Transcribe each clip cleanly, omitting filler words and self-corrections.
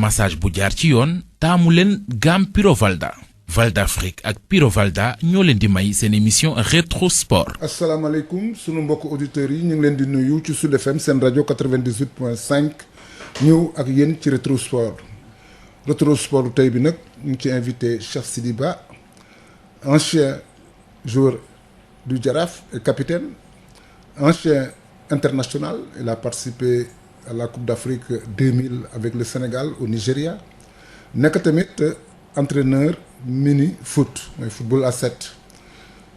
massage bu jaar ci yoon taamu leen gamme Pyrovalda. Valdafrique ak Pyrovalda ñoo leen di may seen émission rétro sport. asalaamaaleykum sunu mbokk auditeurs yi ñu ngi leen di nuyu ci Sud FM seen rajo 98.5 ñëw ak yéen ci rétro sport. Rétro sport tey bi nag ñu ngi ci invité Cheikh Sidy Ba, ancien joueur du Jaraaf et capitaine, ancien international. Il a participé à la Coupe d'Afrique 2000 avec le Sénégal au Nigeria. nekk tamit entraîneur mini foot mooy football à 7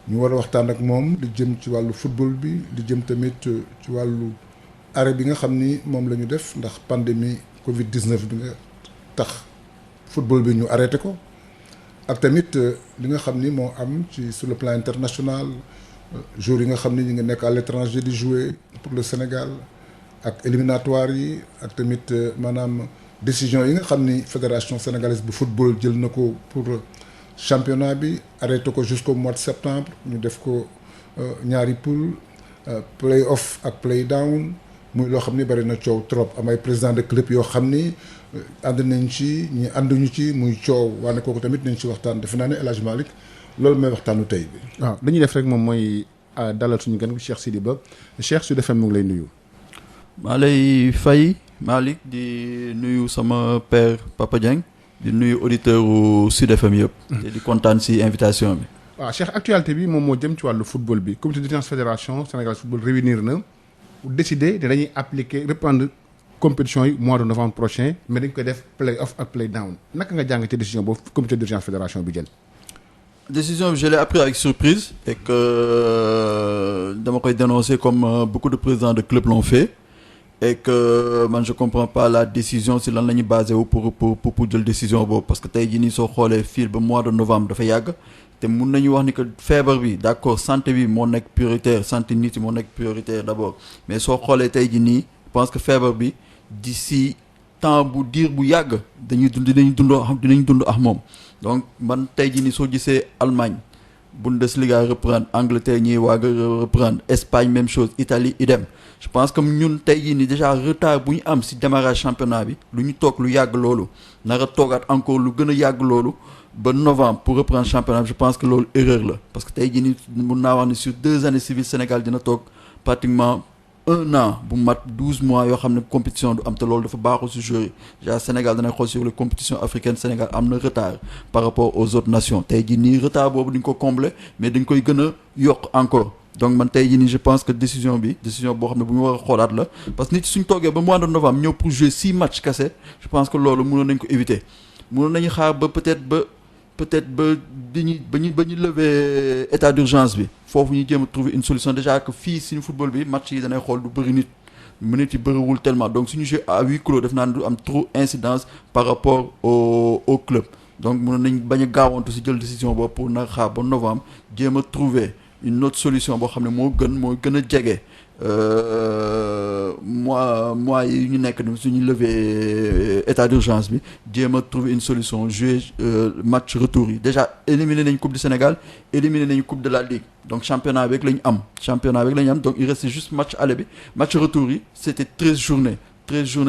ñu war a waxtaan ak moom li jëm ci wàllu football bi li jëm tamit ci wàllu arrêt bi nga xam ni moom la ñu def ndax pandémie Covid 19 bi nga tax football bi ñu arrêté ko ak tamit li nga xam ni moo am ci sur le plan international joueurs yi nga xam ni ñu ngi nekk à l'étranger di jouer pour le Sénégal ak éliminatoire yi ak tamit maanaam décision yi nga xam ni fédération sénégalaise bu football jël na ko pour championnat bi arrêté ko jusqu'au mois de septembre ñu def ko ñaari poule play off ak play down muy loo xam ni bari na coow trop am ay président de club yoo xam ni ànd nañ ci ñi ànduñu ci muy coow waane kooku tamit nañ ci waxtaan defe naa ne El Hadj Malick loolu mooy waxtaanu tey bi. waaw dañuy def rek moom mooy dalal suñu gan Cheikh Sidy Ba Cheikh Sud FM mu ngi lay nuyu. maa lay fay Malick di nuyu sama père Papa Dieng di nuyu auditeur u Sud FM yëpp. te di kontaan si invitation bi. waaw Cheikh actualité bi moom moo jëm ci wàllu football bi comité de défense fédération Sénégal football réunir na pour décider ne dañuy appliquer reprendre compétition yi mois de novembre prochain mais dañ koy def play off ak play down naka nga jàng ci décision boobu comité de défense fédération bi jël. décision bi je l'ai appris avec surprise et que dama koy dénoncer comme beaucoup de présidents de club l'ont fait. Et que man je comprends pas la décision si lan la ñuy basé wu pour jël décision boobu parce que tey jii nii soo xoolee fii ba mois de novembre dafa yàgg te mun nañu wax ni que feebar bi d'accord santé bi moo nekk prioritaire santé nit yi moo nekk prioritaire d'abord mais soo xoolee tey jii nii je pense que feebar bi d'ici temps bu diir bu yàgg dinañ dund ak moom donc man tey jii nii soo gisee Allemagne Bundesliga reprendre Angleterre ñuy waag reprendre Espagne même chose Italie idem je pense que ñun tey jii nii déjà retard bu ñu am ci démarrage championnat bi lu ñu toog lu yàgg loolu nara toogaat encore lu gën a yàgg loolu ba novembre pour reprendre championnat bi je pense que loolu erreur la parce que tey jii nii mun naa wax ne sur 2 années civiles Sénégal dina toog pratiquement 1 an bu mat 12 mois yoo xam ne compétition du am te loolu dafa baaxul ci joueurs yi déjà Sénégal dana xool sur les compétitions africaines Sénégal am na retard par rapport aux autres nations tey jii nii retard boobu dañ ko combler mais dañ koy gën a yokk encore donc man tey jii nii je pense que décision boo xam ne bu ñu war a xoolaat la parce que nit suñ toogee ba mois de novembre ñëw pour jouer 6 matchs kese je pense que loolu mënoon nañ ko éviter mënoon nañu xaar ba peut-être ba ñu lever état d'urgence bi foofu ñu jéem a trouver une solution déjà que fii suñu football bi match yi danay xool du bëri nit minutes yi bëriwul tellement donc suñu jouer à huis clos def naa ne du am trop incidence par rapport au club donc mënoon nañ bañ a gaawantu si jël décision boobu pour na xaar ba novembre jéem a trouver une autre solution boo xam ne moo gën a jege mois yi ñu nekk ni suñu lever état d'urgence bi jéem a trouver une solution jouer match retour yi déjà éliminé nañ coupe du Sénégal éliminé nañ coupe de la Ligue donc championnat bi rek la ñu am donc il reste juste match aller bi match retour yi c'était 13 journées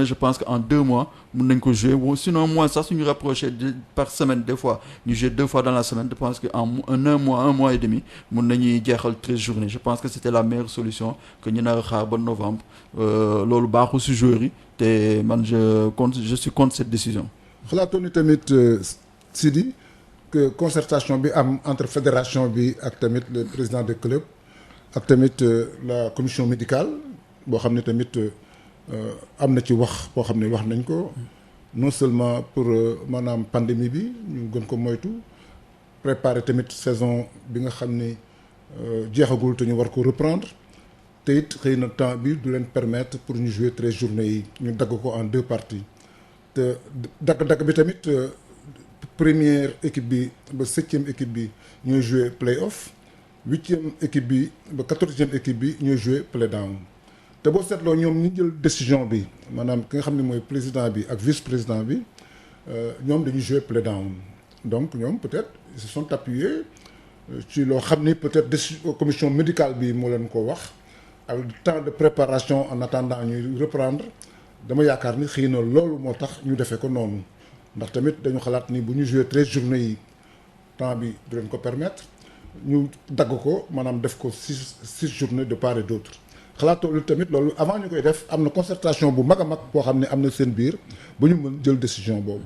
je pense que en 2 mois mun nañ ko jouer sinon moins sax suñu rapproché par semaine des fois ñu jouer 2 fois dans la semaine je pense que en un mois et demi mun nañuy jeexal 13 journées je pense que c'était la meilleure solution que ñu nar a xaar ba novembre loolu baaxul ci joueurs yi te man je suis contre cette décision. xalaatoon ni tamit Sidy que concertation bi am entre fédération bi ak tamit le président de club ak tamit la commission médicale boo xam ne tamit. am na ci wax boo xam ne wax nañ ko non seulement pour maanaam pandémie bi ñu gën ko moytu préparer tamit saison bi nga xam ni jeexagul te ñu war ko reprendre te it xëy na temps bi du leen permettre pour ñu jouer 13 journées yi ñu dagg ko en 2 parties te dagg bi tamit première équipe bi ba 7e équipe bi ñooy jouer play-off 8e équipe bi ba 14e équipe bi ñooy jouer play-down te boo seetloo ñoom ñu jël décision bi maanaam ki nga xam ne mooy président bi ak vice président bi ñoom dañuy jouer play down donc ñoom peut-être ils se sont appuyés ci loo xam ni peut-être décision commission médicale bi moo leen ko wax ak temps de préparation en attendant ñuy reprendre dama yaakaar ni xëy na loolu moo tax ñu defee ko noonu ndax tamit dañu xalaat ni bu ñu joué 13 journées yi temps bi du leen ko permettre ñu dagg ko maanaam def ko 6 journées de part et d'autre xalaatoo lu tamit loolu avant ñu koy def am na concertation bu mag a mag boo xam ne am na seen biir bu ñu mën jël décision boobu.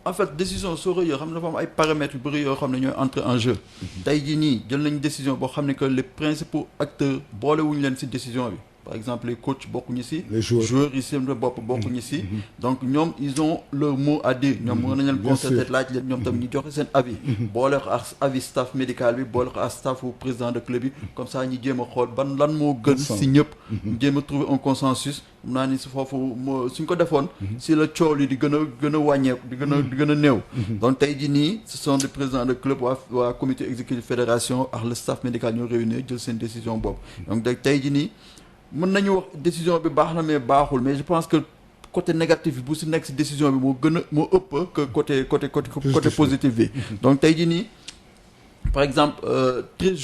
En fait décision soo yoo xam ne dafa am ay paramètres yu bëri yoo xam ne ñooy entrer en jeu. tey jii nii jël nañ décision boo xam ne que les principaux acteurs boolewuñu leen ci décision bi. Par exemple les coachs bokkuñu ci. les joueurs yi seen bopp bokkuñu ci. donc ñoom ils ont leur mot à dire. ñoom mën nañu leen constater laaj leen ñoom tam ñu joxe seen avis. boole ko ak avis staff médical bi boole ko ak staffu président de club bi comme ça ñu jéem a xool ban lan moo gën ci ñëpp. ñu jéem a trouver un consensus. mun naa ni si foofu suñ ko defoon. si la coow li di gën a wàññeeku di gën a néew. donc tey jii nii ce sont des présidents de club waa comité exécutif fédération ak le staff médical ñoo réunir jël seen décision boobu. donc tey jii nii. mën nañu wax décision bi baax na mais baaxul mais je pense que côté négatif bi bu si nekk si décision bi moo ëpp que côté positif bi. donc tey jii nii par exemple 13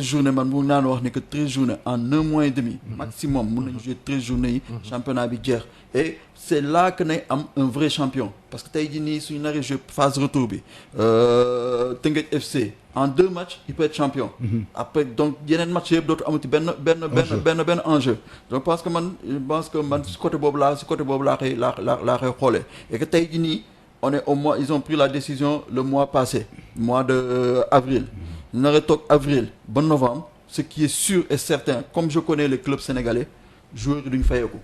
journées man mun naa wax ni que 13 journées en 1 mois et demi. maximum mun nañu jouer 13 journées yi. championnat bi jeex et c'est là que nay am un vrai champion parce que tey jii nii suñu naree jouer phase retour bi Teungueth FC. En 2 matchs il peut être champion. Après donc yeneen match yëpp dootu amati benn enjeu. donc parce que man si côté boobu laa koy xoolee et que tey jii nii on est au mois ils ont pris la décision le mois passé mois de avril. ñu nar a toog avril ba novembre ce qui est sûr et certain comme je connais les clubs sénégalais joueurs yi duñu fayeeku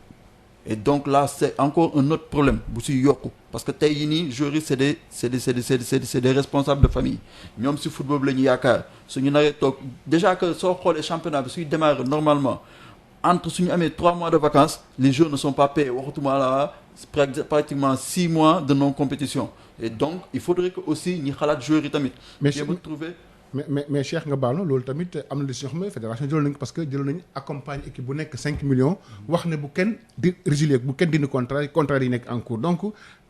et donc là c'est encore un autre problème bu si yokku parce que tey jii nii joueurs yi c'est des responsables de famille ñoom si football bi la ñu yaakaar suñu naree toog déjà que soo xoolee championnat bi suy démarrer normalement entre suñu amee 3 mois de vacances les joueurs ne sont pas payés waxatuma la pratiquement 6 mois de non compétition et donc il faudrait que aussi ñi xalaat joueurs yi tamit. mais Cheikh nga baal na loolu tamit am na décision xam ne fédération jël nañ ko parce que jël nañu accompagner équipe bu nekk 5 millions wax ne bu kenn di résilier bu kenn dindi contrat yi nekk en cours donc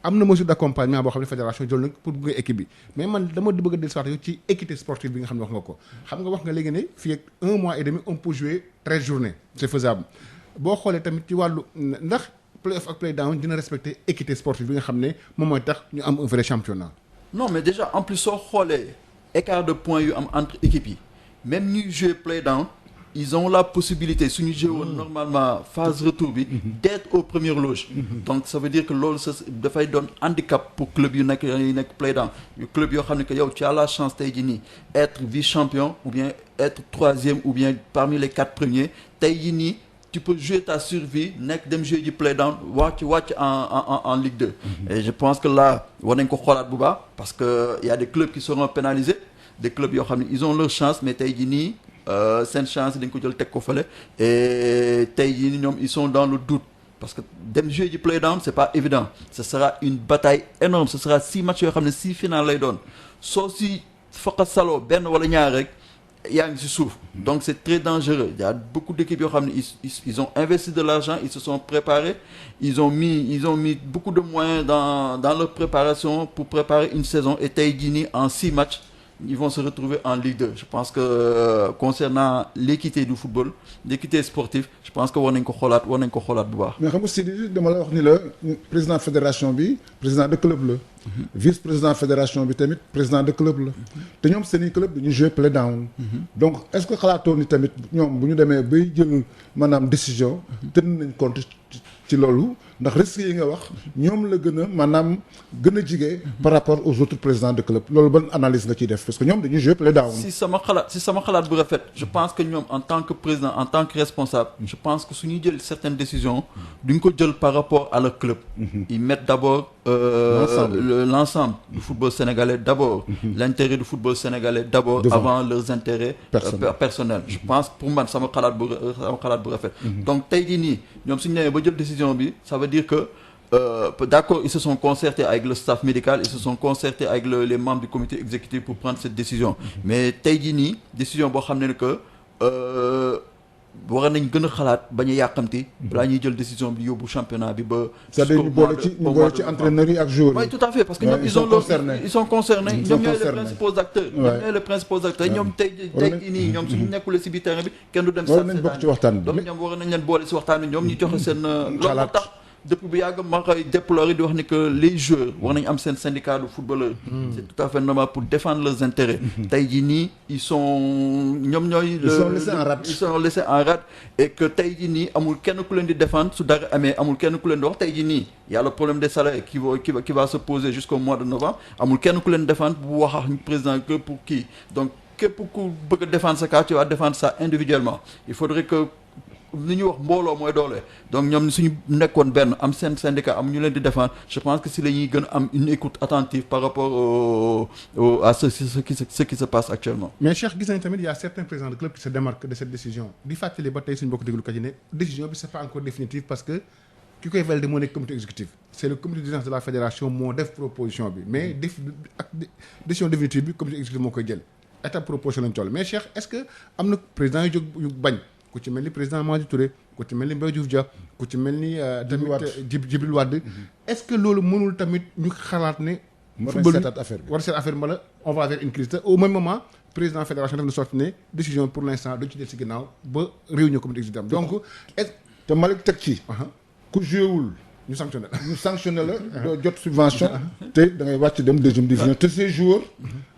am na mesure d'accompagnement boo xam ne fédération jël nañ ko pour gunge équipe bi mais man dama bëgg a dellu soit yow ci équité sportive bi nga xam ne wax nga ko xam nga wax nga léegi ne fii ak 1 mois et demi on peut jouer 13 journées c'est faisable boo xoolee tamit ci wàllu ndax play-off ak play-down dina respecter équité sportive bi nga xam ne moom mooy tax ñu am un vrai championnat. non mais déjà en plus soo xoolee écart de points yu am entre équipes yi même ñuy jouer play-down ils ont la possibilité suñu jouer woon normalement phase retour bi d'être aux premières loges. donc ça veut dire que loolu dafay doon handicap pour club yu nekk play-down yu club yoo xam ne que yow tu as la chance tey jii nii être vice-champion ou bien être 3e ou bien parmi les 4 premiers tey jii nii tu peux jouer ta survie nekk dem jouer du play-down wàcc en Ligue 2. et je pense que là war nañ ko xoolaat bu baax parce que y a des clubs qui seront pénalisés des clubs yoo xam ne ils ont leur chance mais tey jii nii seen chance dañ ko jël teg ko fële et tey jii nii ñoom ils sont dans le doute parce que dem jouer du play-down c'est pas évident ce sera une bataille énorme ce sera 6 matchs yoo xam ne 6 finales lay doon soo si faqa saloo benn wala ñaar rek yaa ngi ci suuf donc c'est très dangereux il y a beaucoup d'équipes yoo xam ne ils ont investi de l'argent ils se sont préparés ils ont mis beaucoup de moyens dans leur préparation pour préparer une saison et tey jii nii en 6 matchs ils vont se retrouver en Ligue 2 je pense que concernant l'équité du football l'équité sportive je pense que war nañ ko xoolaat bu baax. mais xam nga Sidi dama la wax ni la président fédération bi président de club la. vice-président fédération bi tamit président de club la. te ñoom seeni club dañuy jouer play-down. donc est-ce que xalaatoo ni tamit ñoom bu ñu demee bay jël maanaam décision. tenir nañ compte ci loolu ndax risques yi nga wax ñoom la gën a maanaam gën a jige par rapport aux autres présidents de club loolu ban analyse nga ciy def parce que ñoom dañuy jouer play-down. si sama xalaat bu rafet je pense que ñoom en tant que président en tant que responsable je pense que su ñuy jël certaines décisions duñ ko jël par rapport à leur club. ils mettent d'abord l'ensemble du football sénégalais d'abord l'intérêt du football sénégalais d'abord avant leurs intérêts personnels je pense pour man sama xalaat bu rafet donc tey jii nii ñoom suñu nee ba jël décision bi ça veut dire que d'accord ils se sont concertés avec le staff médical ils se sont concertés avec les membres du comité exécutif pour prendre cette décision mais tey jii nii décision boo xam ne que war nañ gën a xalaat bañ a yàqamti balaa ñuy jël décision bi yóbbu championnat bi ba. c'est-à-dire ñu boole ci entraîneurs yi ak joueurs yi. oui tout à fait parce que ñoom ils sont concernés ñoom ñooy les principaux acteurs. ñoom ñooy les principaux acteurs ñoom tey nii ñoom suñu nekkulee ci biir terrain bi kenn du dem. war nañ bokk ci waxtaan bi donc ñoom war nañ leen boole ci waxtaan bi ñoom ñu joxe seen. loolu tax depuis bu yàgg ma koy déplorer di wax ni que les joueurs war nañu am seen syndicat de footballeurs. C'est tout à fait normal pour défendre leurs intérêts. tey jii nii ils sont laissés en rade et que tey jii nii amul kenn ku leen di défendre su dara amee amul kenn ku leen di wax tey jii nii y a le problème des salaires qui va se poser jusqu'au mois de novembre amul kenn ku leen défendre bu wax ak président que pour kii donc képp ku bëgg a défendre sa cas tu vas défendre ça individuellement il faudrait que li ñuy wax mbooloo mooy doole donc ñoom suñu nekkoon benn am seen syndicat am ñu leen di défendre je pense que si la ñuy gën a am une écoute attentive par rapport à ce qui se passe actuellement. mais Cheikh gis nañ tamit y a certains présidents de club qui se démarquent de cette décision di fàttali ba tey suñu bokk déglukat yi ne décision bi c'est pas encore définitive parce que ki koy validé moo nekk comité exécutif c'est le comité d'urgence de la fédération moo def proposition bi mais décision définitive bi comité exécutif moo koy jël étape proposition lañ toll mais Cheikh est-ce que am na président yu jóg yu bañ ku ci mel ni président Madi Touré ku ci mel ni Mbaye Diouf Dia ku ci mel ni tamit Djibril Wade est-ce que loolu mënul tamit ñu xalaat ne football war a seet affaire bi wala on va vers une crise te au même moment président fédération def na sorti ne décision pour l'instant dañu ci del si ginnaaw ba réunion comité exécutif donc est te Malick teg ci ku jouéwul ñu sanctionné la doo jot subvention te da ngay wàcc dem deuxième division te ces joueurs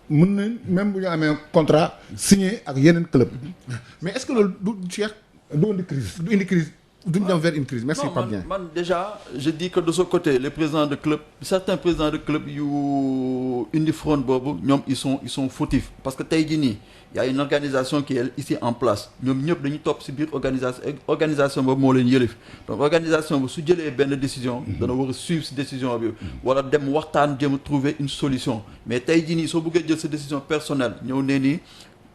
mën nañ même bu ñu amee contrat signé ak yeneen club mais est-ce que loolu du Cheikh du indi crise duñ dem vers une crise merci pas bien man déjà je dis que de ce côté les présidents de club certains présidents de club yu indi front boobu ñoom ils sont fautifs parce que tey jii nii y a une organisation qui est ici en place ñoom ñëpp dañuy topp ci biir organisation boobu moo leen yëlif donc organisation bi su jëlee benn décision dana war a suivre ci décision bi wala dem waxtaan jéem a trouver une solution mais tey jii nii soo bëggee jël sa décision personnelle ñëw nee nii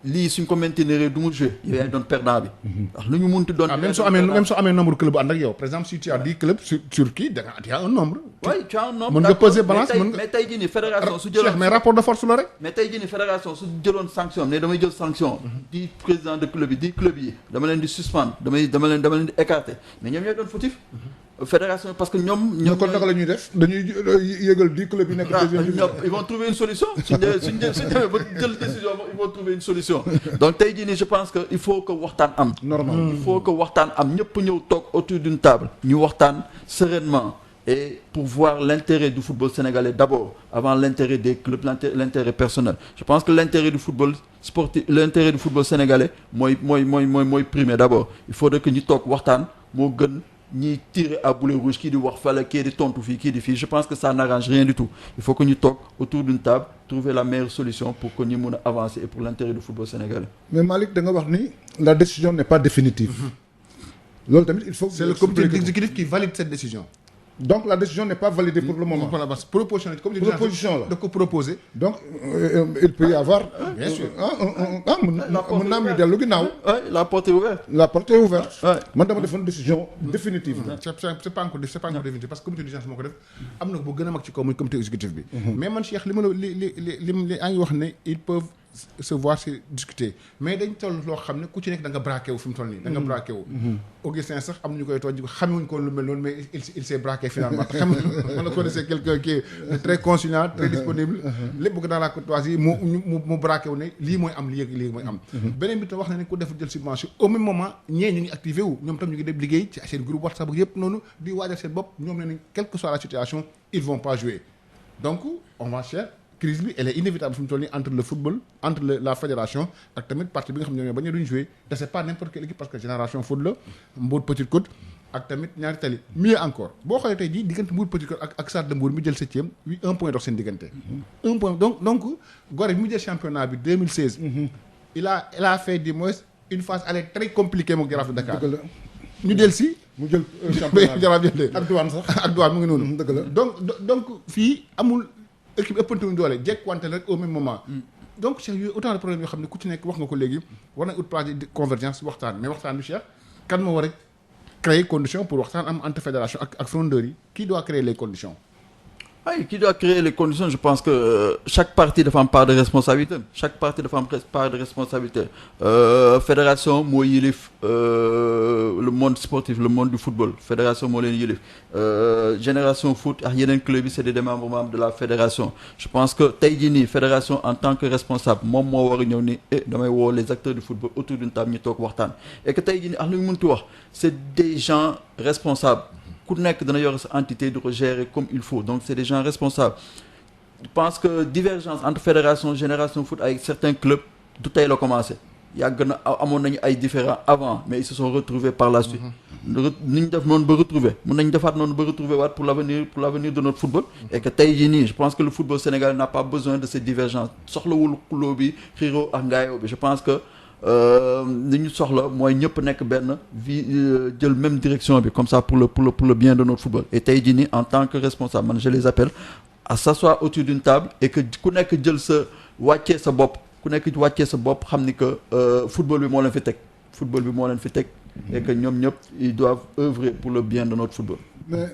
lii suñ ko maintenir du mu joué yow yaay doon perdant bi ndax lu ñu munti doon même soo amee nombre club bu ànd ak yow par exemple si tu as 10 clubs sur kii da nga y a un nombre oui tu as un nombre mën nga peser balance mais tey jii nii fédération su jëloon mais rapport de force la rek mais tey jii nii fédération su jëloon sanction ne damay jël sanction di président de club yi di club yi dama leen di suspendre dama leen di écarter mais ñoom ñooy doon fautif fédération parce que ñoom kon naka la ñuy def dañuy yëgal 10 clubs yi nekk deuxième division ils vont trouver une solution suñ demee ba jël décision ils vont trouver une solution donc tey jii nii je pense que il faut que waxtaan am normal il faut que waxtaan am ñëpp ñëw toog autour d'une table ñu waxtaan sereinement et pour voir l'intérêt du football sénégalais d'abord avant l'intérêt des clubs l'intérêt personnel je pense que l'intérêt du football sportif l'intérêt du football sénégalais mooy primé d'abord il faudrait que ñu toog waxtaan moo gën ñiy tirer à boulet rouge kii di wax fala kii di tontu fii kii di fii je pense que ça n'arrange rien du tout il faut que ñu toog autour d'une table trouver la meilleure solution pour que ñu mën a avancer et pour l'intérêt du football sénégalais. mais Malick da nga wax ni la décision n'est pas définitive. loolu tamit il faut. c'est le comité exécutif qui valide cette décision. donc la décision n'est pas validée pour le moment. proposition la da ko proposer. donc il peut y avoir. bien sûr mën naa muy dellu ginnaaw. la porte est ouverte. la porte est ouverte. man dama defoon décision définitive. c'est pas encore définitif parce que comité d'urgence moo ko def am na bu gën a mag ci kaw muy comité exécutif bi. mais man Cheikh li ma la li a ngi wax ne ils peuvent se voir se discuter mais dañ toll loo xam ne ku ci nekk da nga braqué wu fi mu toll nii. da nga braqué wu. Augustin sax am na ñu koy toog xamewuñ ko lu mel noonu mais il s'est braqué finalement xam nga on connaissait quelqu'un qui est très conciliant très disponible. lépp bëgg dans la courtoisie mu braqué wu ne lii mooy am lii mooy am. beneen bi tam wax na ne ku def jël subvention au même moment ñee ñu ngi activé wu ñoom tam ñu ngi def liggéey ci seen groupe WhatsApp yëpp noonu di waajal seen bopp ñoom ne nañ quelle que soit la situation ils vont pas jouer donc on va cher. crise bi elle est inévitable fi mu toll nii entre le football entre la fédération ak tamit partie bi nga xam ne ñoom bañ a duñ jouer te c'est pas n'importe quelle équipe parce que génération foot la Mbour Petite Côte ak tamit ñaari tali mieux encore boo xoolee tey jii diggante Mbour Petite Côte ak Stade de Mbour mi jël 7e 1 point dox seen diggante. 1 point donc Gorée bi mu jël championnat bi 2016. il a fait du moins une phase aller très compliquée moom Jaraaf de Dakar. dëgg la ñu del si. mu jël championnat Jaraaf jël ak douane sax ak douane mu ngi noonu. dëgg la donc fii amul. équipe ëppante wuñ doole jekkwante rek au même moment donc Cheikh yooyu autant de problèmes yoo xam ne ku ci nekk wax nga ko léegi war na ut place de convergence waxtaan mais waxtaan bi Cheikh kan moo war a créer conditions pour waxtaan am entre fédération ak frondeurs yi qui doit créer les conditions. Oui, qui doit créer les conditions. Je pense que chaque parti dafa am part de responsabilité. Chaque parti dafa am part de responsabilité. Fédération moo yilif le monde sportif, le monde du football. Fédération moo leen yilif. Génération foot ak yeneen club yi c'est des démembrements de la fédération. Je pense que tey jii nii fédération en tant que responsable moom moo war a ñëw ni damay woo les acteurs du football autour d'une table ñu toog waxtaan. Et que tey jii nii ak lu ñu mënti wax c'est des gens responsables. ku nekk dana yore sa entité di ko gérer comme il faut donc c'est des gens responsables. Je pense que divergence entre fédération génération foot avec certains clubs du tey la commencé yàgg na amoon nañu ay différends avant mais ils se sont retrouvés par la suite. ni ñu def noonu ba retrouver mun nañ defaat noonu ba retrouver waat pour l'avenir de notre football. et que tey jii nii je pense que le football sénégalais n'a pas besoin de ces divergences soxlawul xuloo bi xiiroo ak ngaayoo bi je pense que li ñu soxla mooy ñëpp nekk benn jël même direction bi comme ça pour le bien de notre football et tey jii nii en tant que responsable man je les appelle à s'asseoir autour d'une table et que ku nekk jël sa wàccee sa bopp ku nekk wàccee sa bopp xam ni que football bi moo leen fi teg et que ñoom ñëpp ils doivent œuvrer pour le bien de notre football. mais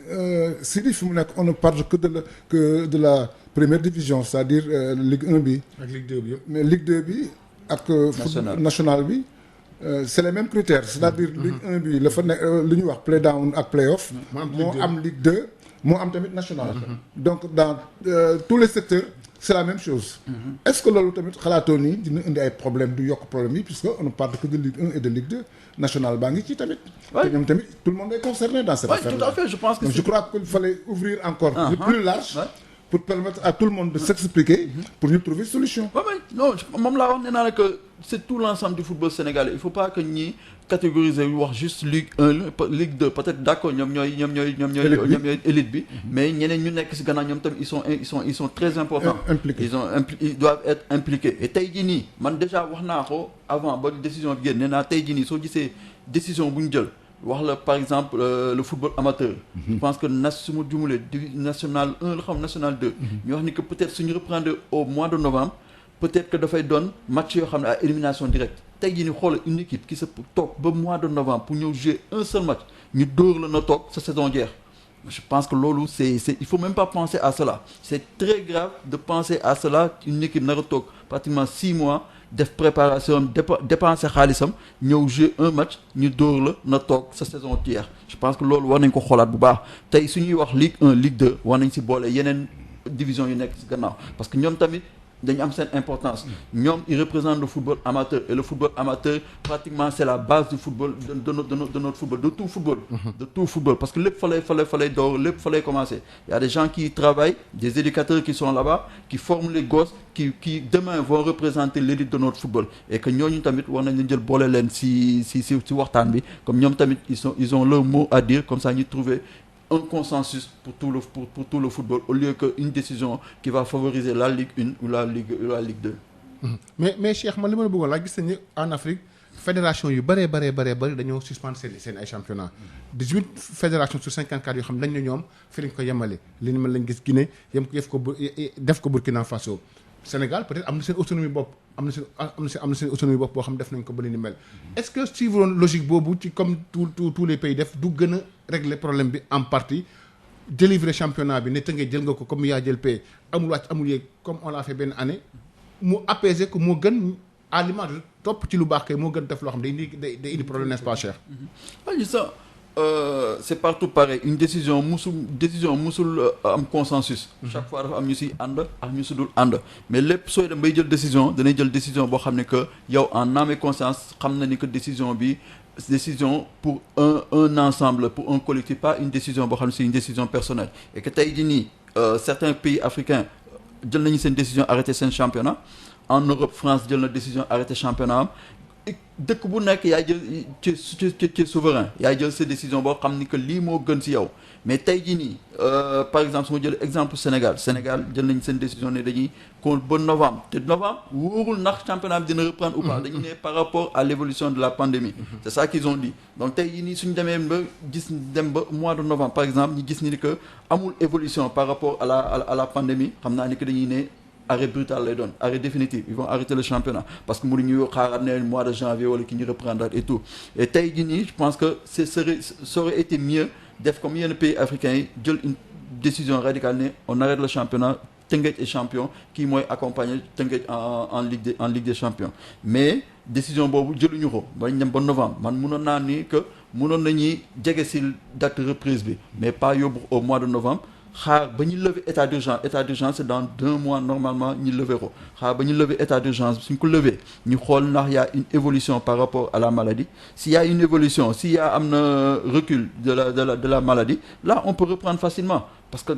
Sidi fi mu nekk on ne parle que de la première division c'est-à-dire Ligue 1 bi. ak Ligue 2 bi yëpp. mais Ligue 2 bi ak. national bi c'est les mêmes critères c'est-à-dire Ligue 1 bi la fa nekk lu ñuy wax play down ak play off. moo am Ligue 2 moo am tamit national. donc dans tous les secteurs. c'est la même chose. Est-ce que loolu tamit xalaatoo ni dina indi ay problème du yokk problème yi puisque on ne parle que de Ligue 1 et de Ligue 2 national baa ngi ci tamit. te ñoom tamit tout le monde est concerné dans cette affaire-là. Tout à fait je pense que donc je crois qu'il fallait ouvrir encore plus large. pour permettre à tout le monde de s'expliquer. pour ñu trouver solution. non moom laa wax nee naa la que c'est tout l'ensemble du football sénégalais il faut pas que ñi catégoriser yu wax juste Ligue 1 Ligue 2 peut-être d'accord ñoom ñooy élite bi mais ñeneen ñu nekk ci gannaaw ñoom tamit ils sont très importants. impliqués ils doivent être impliqués et tey jii nii man déjà wax naa ko avant ba décision bi génn nee naa tey jii nii soo gisee décision bu ñu jël wax la par exemple le football amateur. je pense que su ma jumulee national 1 la xam national 2. ñu wax ni que peut-être suñu reprendre au mois de novembre peut-être que dafay doon match yoo xam ne à élimination directe tey jii ni xoolal une équipe qui se toog ba mois de novembre pour ñëw jouer un seul match ñu dóor la na toog sa saison jeex je pense que loolu c'est il faut même pas penser à cela c'est très grave de penser à cela une équipe nar a toog pratiquement 6 mois def préparation dépenser xaalisam ñëw jouer un match ñu dóor la na toog sa saison jeex je pense que loolu war nañ ko xoolaat bu baax tey suñuy wax Ligue 1 Ligue 2 war nañ ci boole yeneen division yu nekk ci gannaaw parce que ñoom tamit dañu am seen importance ñoom ils représentent le football amateur et le football amateur pratiquement c'est la base du football de notre football de tout football parce que lépp fa lay door lépp fa lay commencer il y a des gens qui travaillent des éducateurs qui sont là-bas qui forment les gosses qui demain vont représenter l'élite de notre football et que ñooñu tamit war nañ leen jël boole leen ci waxtaan bi comme ñoom tamit ils ont leur mot à dire comme ça ñu trouver un consensus pour tout le football au lieu qu'une décision qui va favoriser la Ligue 1 ou la Ligue 2. mais Cheikh man li ma la bëggoon laa gis nañu en Afrique fédération yu bëree dañoo suspendre seen ay championnat 18 fédérations sur 54 yoo xam dañ ne ñoom fi lañ ko yemale li ni mën lañ gis Guinée def ko Burkina Faso Sénégal peut-être am na seen autonomie bopp am na seen autonomie bopp boo xam def nañ ko ba li ni mel est-ce que suivre logique boobu ci comme tous les pays def du gën a régler problème bi en partie délivrer championnat bi ne tënkee jël nga ko comme yaa jël paie amul wàcc amul yéeg comme on l'a fait benn année mu apaiser ko moo gën à l'image topp ci lu baax kay moo gën def loo xam day indi problème n'est-ce pas cher. C'est partout pareil une décision musul am consensus chaque fois dafa am ñu si ànd ak ñu si dul ànd mais lépp sooy dem bay jël décision danay jël décision boo xam ne que yow en âme et conscience xam na ni que décision pour un ensemble pour un collectif pas une décision boo xam ne c'est une décision personnelle et que tey jii nii certains pays africains jël nañu seen décision arrêter seen championnat en Europe France jël na décision arrêter championnat am dëkk bu nekk yaay jël ci souverain yaay jël sa décision boo xam ni que lii moo gën ci yow mais tey jii nii par exemple su ma jël exemple Sénégal jël nañ seen décision ne dañuy kon ba novembre te novembre wóorul ndax championnat bi dina reprendre ou pas dañu ne par rapport à l'évolution de la pandémie c'est ça qu'ils ont dit donc tey jii nii suñu demee dem ba mois de novembre par exemple ñu gis ni que amul évolution par rapport à la pandémie xam naa ni que dañuy ne arrêt brutal lay doon arrêt définitif ils vont arrêter le championnat parce que mënuñu xaaraat ne mois de janvier wala ki ñu reprendre et tout et tey jii nii je pense que ça aurait été mieux def comme yenn pays africains yi jël une décision radicale ne on arrête le championnat Teungueth est champion kii mooy accompagner Teungueth en Ligue des champions mais décision boobu jëluñu ko bañ dem ba novembre man mënoon naa ni que mënoon nañuy jege si date reprise bi mais pas yóbbu au mois de novembre xaar ba ñu lever état d'urgence c'est dans 2 mois normalement ñu lever ko xaar ba ñu lever état d'urgence suñ ko lever ñu xool ndax y a une évolution par rapport à la maladie s'il y a une évolution s'il y a am na recul de la maladie là on peut reprendre facilement parce que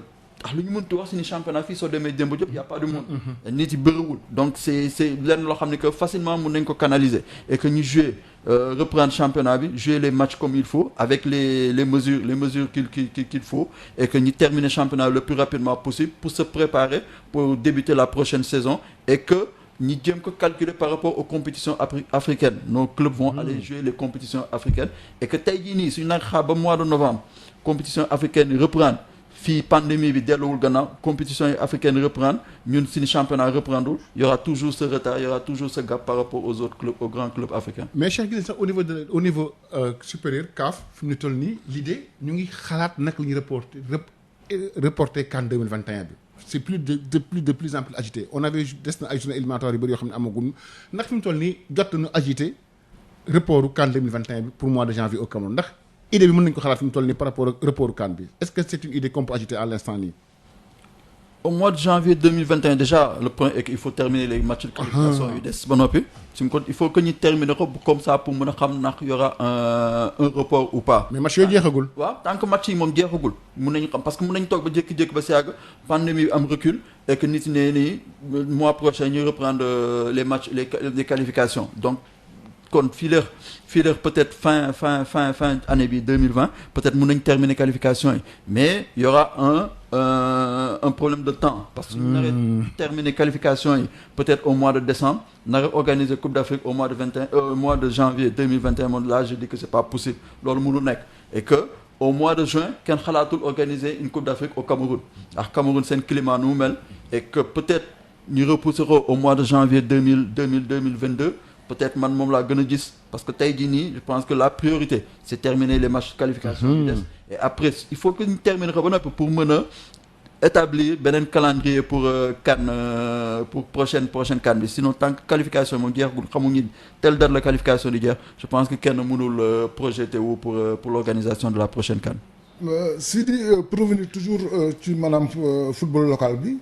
lu ñu mënti wax si ni championnat fii soo demee démb jëpp y a pas de monde nit yi bëriwul donc c'est lenn loo xam ne que facilement mun nañ ko canaliser et que ñu jouer reprendre championnat bi jouer les matchs comme il faut avec les mesures qu'il faut et que ñu terminer championnat le plus rapidement possible pour se préparer pour débuter la prochaine saison et que ñi jéem ko calculer par rapport aux compétitions africaines nos clubs vont aller jouer les compétitions africaines et que tey jii nii suñu nag xaar ba mois de novembre compétition africaine reprendre fii pandémie bi delluwul gannaaw compétition yi africaine reprendre ñun suñu championnat reprendre il y aura toujours ce retard il y aura toujours ce gap par rapport aux autres clubs aux grands clubs africains. mais Cheikh gis sax au niveau supérieur CAF fi mu toll nii l'idée ñu ngi xalaat naka la ñuy reporter CAN 2021 bi. c'est de plus en plus agité on avait des na ay journées éliminatoires yu bëri yoo xam ne amaguñ ndax fi mu toll nii jot nañu agité reportu CAN 2021 bi pour mois de janvier au Cameroun ndax. idée bi mën nañu ko xalaat fi mu toll nii par rapport ak report CAN bi est-ce que c'est une idée qu'on peut agiter à l'instant nii. au mois de janvier 2021 déjà le point est qu'il faut terminer les matchs de qualification yu des ba noppi il faut que ñu terminer ko comme ça pour mën a xam ndax y aura un report ou pas. mais match yooyu jeexagul. waaw tant que match yi moom jeexagul mun nañu xam parce que mun nañu toog ba jékki-jékki ba si yàgg pandémie bi am recul et que nit ñi nii mois prochain ñu reprendre les matchs les qualifications donc. kon fii la peut-être fin année bi 2020 peut-être mun nañ terminer qualification yi mais il y aura un problème de temps parce que ñu naree terminer qualification yi peut-être au mois de décembre naree organiser Coupe d'Afrique au mois de janvier 2021 moom là je dis que c'est pas possible loolu mënul nekk et que au mois de juin kenn xalaatul organiser une Coupe d'Afrique au Cameroun ndax Cameroun seen climat nu mu mel et que peut-être ñu repousser ko au mois de janvier 2022 peut-être man moom laa gën a gis parce que tey jii nii je pense que la priorité c'est terminer les matchs de qualification yu des et après il faut que ñu terminer ko ba noppi pour mën a établir beneen calendrier pour CAN pour prochaine CAN bi sinon tant que qualification moom jeexagul xamuñu telle date la qualification di jeex je pense que kenn mënul projeté wu pour l'organisation de la prochaine CAN. Sidi pour revenir toujours ci maanaam football local bi.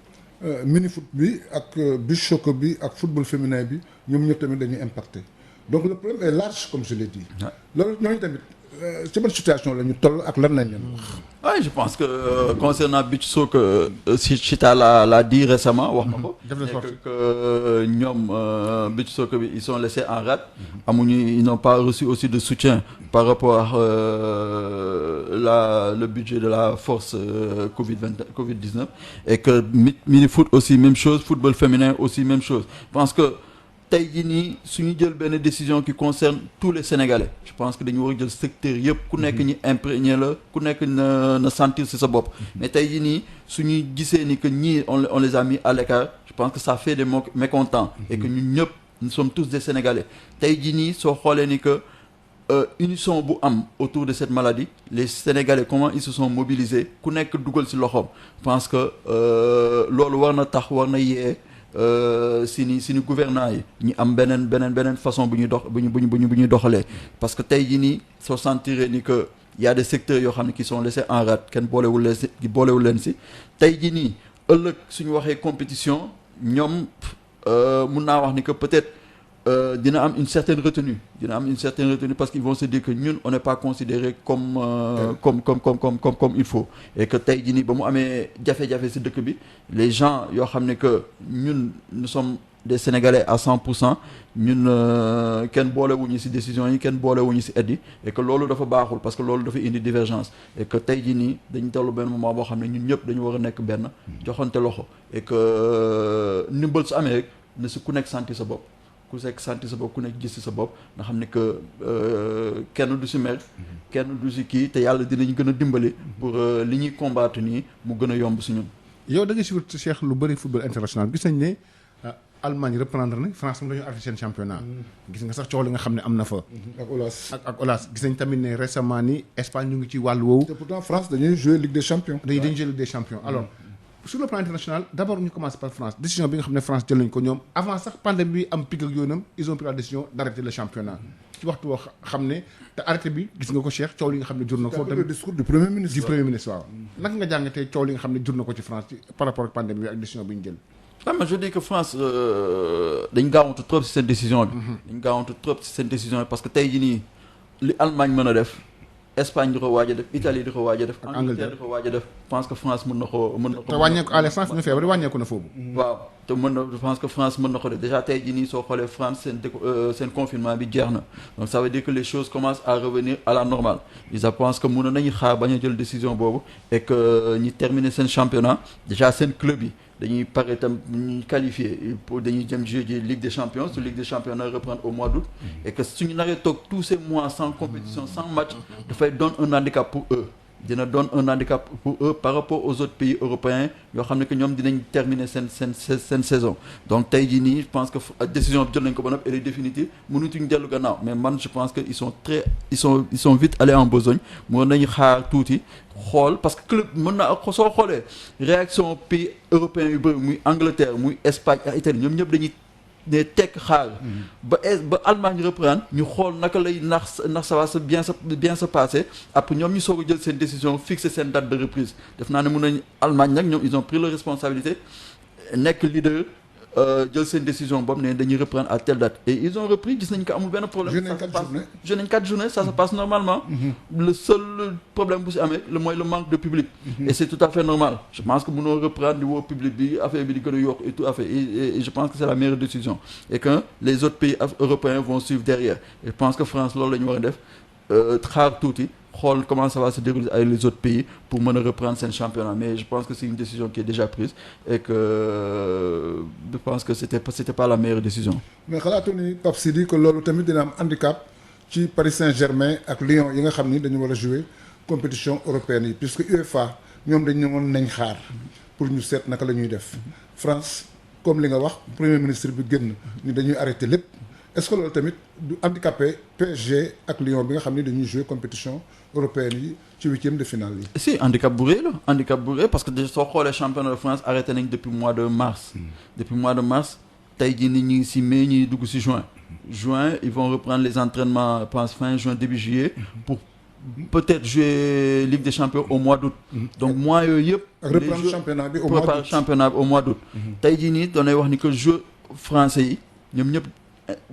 mini foot bi ak beach soccer bi ak football féminin bi ñoom ñëpp tamit dañuy impacté donc le problème est large comme je l'ai dit. loolu ñooñu tamit ci ban situation la ñu toll ak lan lañ leen wax. oui je pense que concernant beach soccer Chita l'a dit récemment wax na ko. que ñoom beach soccer bi ils sont laissés en rade. amuñu ils n'ont pas reçu aussi de soutien par rapport à le budget de la force Covid-19 et que mini foot aussi même chose football féminin aussi même chose je pense que tey jii nii suñu jël benn décision qui concerne tous les Sénégalais je pense que dañu war a jël secteur yëpp ku nekk ñi imprégné la ku nekk na sentir ci sa bopp mais tey jii nii suñuy gisee ni que ñii on les a mis à l'écart je pense que ça fait des mécontents et que ñun ñëpp nous sommes tous des Sénégalais tey jii nii soo xoolee ni que unisson bu am autour de cette maladie les Sénégalais comment ils se sont mobilisés ku nekk dugal ci loxoom je pense que loolu war na tax war na yee si ni gouvernants yi ñu am beneen façon bu ñuy doxalee parce que tey jii nii soo sentiree ni que y a des secteurs yoo xam ne qui sont laissés en rade kenn boolewul leen si tey jii nii ëllëg suñu waxee compétition ñoom mun naa wax ni que peut-être dina am une certaine retenue parce qu'ils vont se dire que ñun on n'est pas considéré comme il faut et que tey jii nii ba mu amee jafe-jafe ci dëkk bi les gens yoo xam ne que ñun nous sommes des Sénégalais à 100% ñun kenn boolewuñu ci décision yi kenn boolewuñu ci aide yi et que loolu dafa baaxul parce que loolu dafa indi divergence et que tey jii nii dañu tollu benn moment boo xam ne ñun ñëpp dañu war a nekk benn joxante loxo et que ndimbal su amee rek na ci ku nekk sentir sa bopp ku nekk sentir sa bopp ku nekk gis ci sa bopp nga xam ne que kenn du ci mer kenn du ci kii te yàlla dinañ gën a dimbali pour li ñuy combattre nii mu gën a yomb ci ñun. yow da nga suivre Cheikh lu bëri football international gis nañ ne Allemagne reprendre na France moom dañoo arrêté seen championnat. gis nga sax coow li nga xam ne am na fa. ak Olas gis nañ tamit ne récemment ni Espagne ñu ngi ci wàllu woowu. te pourtant France dañuy jouer Ligue des champions. dañuy jouer Ligue des champions alors sur le plan international d'abord ñu commence par France décision bi nga xam ne France jël nañ ko ñoom avant sax pandémie bi am pic ak yoonam ils ont pris la décision d'arrêter le championnat ci waxtu woo xam ne te arrêté bi gis nga ko Cheikh coow li nga xam ne jur na ko. le discours du premier ministre. waaw. naka nga jàngatee coow li nga xam ne jur na ko ci France par rapport ak pandémie bi ak décision bi ñu jël. mais je dis que France dañ gaawantu trop ci seen décision bi. dañ gaawantu trop ci seen décision bi parce que tey jii nii li Allemagne mën a def. Espagne di ko waaj a def Italie di ko waaj a def. Angleterre di ko waaj a def. je pense que France mën na ko te wàññeeku à l'essence ñu feebar wàññeeku na foofu. waaw te mën na je pense que France mën na ko def déjà tey jii nii soo xoolee France seen confinement bi jeex na donc ça veut dire que les choses commencent à revenir à la normale je pense que mën nañu xaar bañ a jël décision boobu et que ñi terminer seen championnat déjà seen club yi. dañuy pare tam ñuy qualifié pour dañuy jëm jouer ji Ligue des Champions su Ligue des Champions na reprendre au mois d'août et que suñu naree toog tous ces mois sans compétition sans match dafay doon un handicap pour eux dina doon un handicap pour eux par rapport aux autres pays européens yoo xam ne que ñoom dinañ terminer seen saison donc tey jii nii je pense que décision bi jël nañ ko ba noppi elle est définitive mënutuñ dellu gannaaw mais man je pense que ils sont vite allés en besogne mën nañu xaar tuuti xool parce que club mën na soo xoolee réaction pays européens yu bëri muy Angleterre muy Espagne ak Italie ñoom ñëpp dañuy ne tekk xaar ba Allemagne reprendre ñu xool naka lay ndax ça va bien se passer après ñoom ñu soog a jël seen décision fixer seen date de reprise def naa ne mun nañ Allemagne nag ñoom ils ont pris leur responsabilité nekk leader jël seen décision boobu ne dañuy reprendre à telle date et ils ont repris gis nañ ko amul benn problème joué nañ 4 journées ça se passe normalement le seul problème bu si amee mooy le manque de public et c'est tout à fait normal je pense que mënoo reprendre di woo public bi affaire bi di gën a yokk et tout à fait et je pense que c'est la meilleure décision et que les autres pays européens vont suivre derrière et je pense que France loolu la ñu war a def xaar tuuti xool comment ça va se dérouler avec les autres pays pour mën a reprendre seen championnat mais je pense que c'est une décision qui est déjà prise et que je pense que c'était pas la meilleure décision. mais xalaatu ni Pape Sidi que loolu tamit dina am handicap ci Paris Saint-Germain ak Lyon yi nga xam ni dañu war a jouer compétition européenne yi puisque UEFA ñoom dañ ñëwoon nañ xaar pour ñu seet naka la ñuy def France comme li nga wax premier ministre bi génn ni dañuy arrêter lépp est-ce que loolu tamit du handicapé PSG ak Lyon bi nga xam ni dañuy jouer compétition européenne yi ci huitième de finale yi. si handicap bu rëy la parce que déjà soo xoolee championnat de France arrêté nañ depuis mois de mars. depuis mois de mars tey jii nii ñu ngi si mai ñuy dugg si juin ils vont reprendre les entraînements je pense fin juin début juillet pour peut-être jouer Ligue des Champions au mois d'août. Donc mois yooyu yëpp. reprendre championnat bi au mois d'août. tey jii nii doonay wax ni que joueurs français yi ñoom ñëpp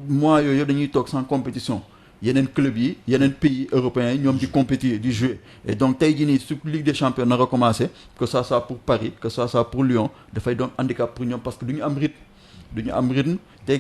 mois yooyu yëpp dañuy toog sans compétition yeneen club yi yeneen pays européens yi ñoom di compétir di jouer et donc tey jii nii su Ligue des Champions na recommencer que ça soit pour Paris que ça soit pour Lyon dafay doon handicap pour ñoom parce que du ñu am rythme te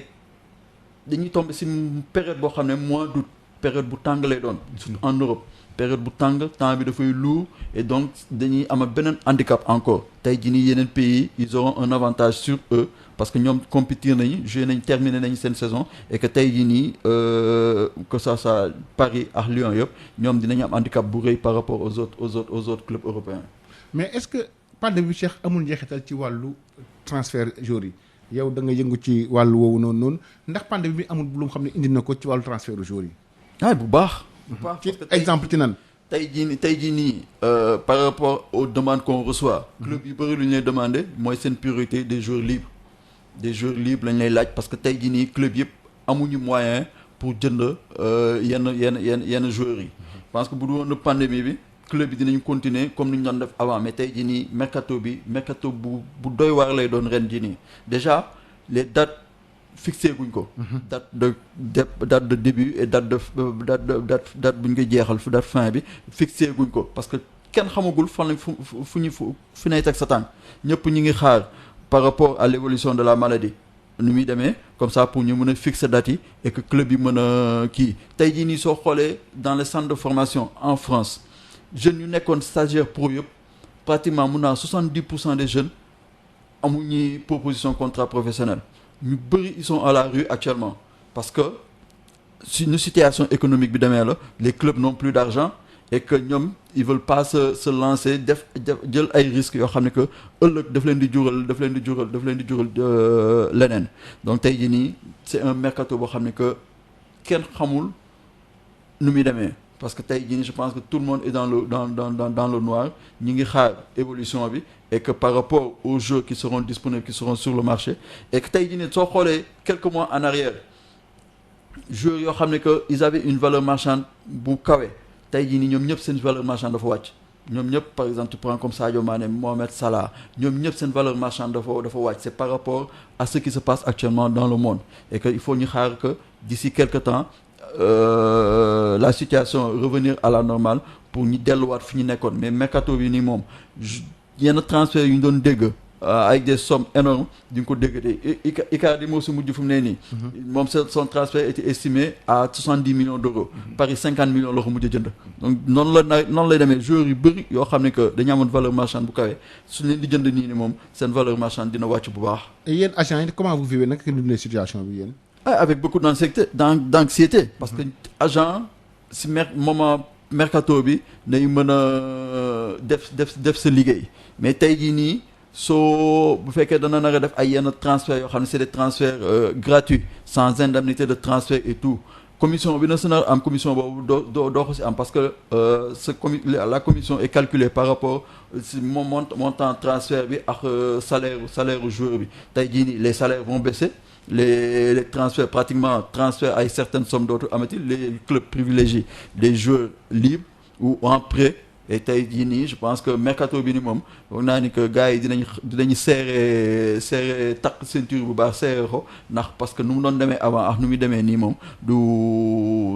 dañuy tomber ci période boo xam ne mois d'août période bu tàng lay doon surtout en Europe période bu tàng temps bi dafay lourd et donc dañuy am beneen handicap encore tey jii nii yeneen pays ils auront un avantage sur eux parce que ñoom compétir nañu joué nañ terminé nañu seen saison et que tey jii nii que ça soit Paris ak Lyon yëpp ñoom dinañu am handicap bu rëy par rapport aux autres clubs européens. mais est-ce que pandémie bi Cheikh amul njeexital ci wàllu transfert joueurs yi yow da nga yëngu ci wàllu woowu noonu ndax pandémie bi amul lu mu xam ne indi na ko ci wàllu transfert joueurs yi. ah bu baax. ci exemple ci nan. tey jii nii par rapport aux demandes qu'on reçoit. club yu bëri lu ñu lay demander mooy seen priorité des joueurs libres lañ lay laaj parce que tey jii nii club yëpp amuñu moyen pour jënd yenn joueurs yi. parce que bu dul woon pandémie bi club yi dinañ continuer comme ni ñu doon def avant mais tey jii nii mercato bu doy waar lay doon ren jii nii déjà les dates fixé guñ ko. date de début et date bu ñu koy jeexal date fin bi fixé guñ ko parce que kenn xamagul fan lañ fu nay teg sa tànk ñëpp ñi ngi xaar par rapport à l'évolution de la maladie nu muy demee comme ça pour ñu mën a fixer date yi et que club yi mën a kii tey jii nii soo xoolee dans les centres de formation en France jeunes yu nekkoon stagiaire pro yëpp pratiquement mun naa 70% des jeunes amuñu proposition contrat professionnel. ñu bëri ils sont à la rue actuellement parce que si une situation économique bi demee la les clubs n'ont plus d'argent et que ñoom ils veulent pas se lancer def jël ay risques yoo xam ne que ëllëg daf leen di jural leneen donc tey jii nii c'est un mercato boo xam ne que kenn xamul nu muy demee parce que tey jii nii je pense que tout le monde est dans le noir ñi ngi xaar évolution bi et que par rapport aux jeux qui seront disponibles qui seront sur le marché et que tey jii nii soo xoolee quelques mois en arrière joueurs yoo xam ne que ils avaient une valeur marchande bu kawe tey jii nii ñoom ñëpp seen valeur marchande dafa wàcc ñoom ñëpp par exemple tu prends comme Sadio Mané Mohamed Salah ñoom ñëpp seen valeur marchande dafa wàcc c'est par rapport à ce qui se passe actuellement dans le monde et que il faut ñu xaar que d'ici quelque temps la situation revenir à la normale pour ñu delluwaat fi ñu nekkoon mais mercato bi nii moom yenn transfert yu ñu doon dégg avec des sommes énormes di nga ko dégg de Icardi moo si mujj fu mu ne nii moom son transfert était estimé à 70 millions d'euros Paris 50 millions la ko mujj jënd donc noonu lay demee joueurs yu bëri yoo xam ne que dañu amoon valeur marchande bu kawee suñ leen di jënd nii ni moom seen valeur marchande dina wàcc bu baax. et yéen agents yi comment vous vivez naka ngeen dundee situation bi yéen. avec beaucoup d'anxiété parce que agent si moment mercato bi day mën a def sa liggéey mais tey jii nii soo bu fekkee dana nar a def ay yenn transferts yoo xam ne c'est des transferts gratuits sans indemnité de transfert et tout commission bi na sena am commission boobu doo ko si am parce que la commission est calculée par rapport si montant transfert bi ak salaire joueur bi tey jii nii les salaires vont baisser les transferts pratiquement transfert ay certaines sommes dootu amati les clubs privilégient des joueurs libres ou en prêt et tey jii nii je pense que mercato bi ni moom foog naa ni que gars yi dinañu serré takk ceinture bu baax serré ko ndax parce que nu mu doon demee avant ak nu muy demee nii moom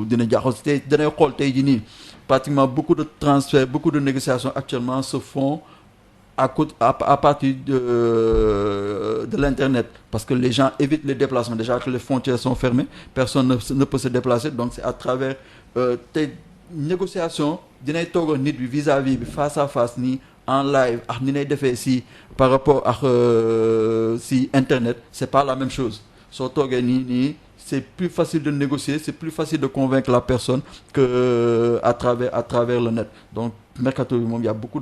dina jaaxal tey danay xool tey jii nii pratiquement beaucoup de transferts beaucoup de négociations actuellement se font à partir de l'internet parce que les gens évitent les déplacements déjà que les frontières sont fermées personne ne peut se déplacer donc c'est à travers tey négociation dinay toog nit bi vis-à-vis bi face à face nii en live ak ni nay defee si par rapport ak si internet c'est pas la même chose soo toogee nii c'est plus facile de négocier c'est plus facile de convaincre la personne que à travers le net donc mercato bi moom il y a beaucoup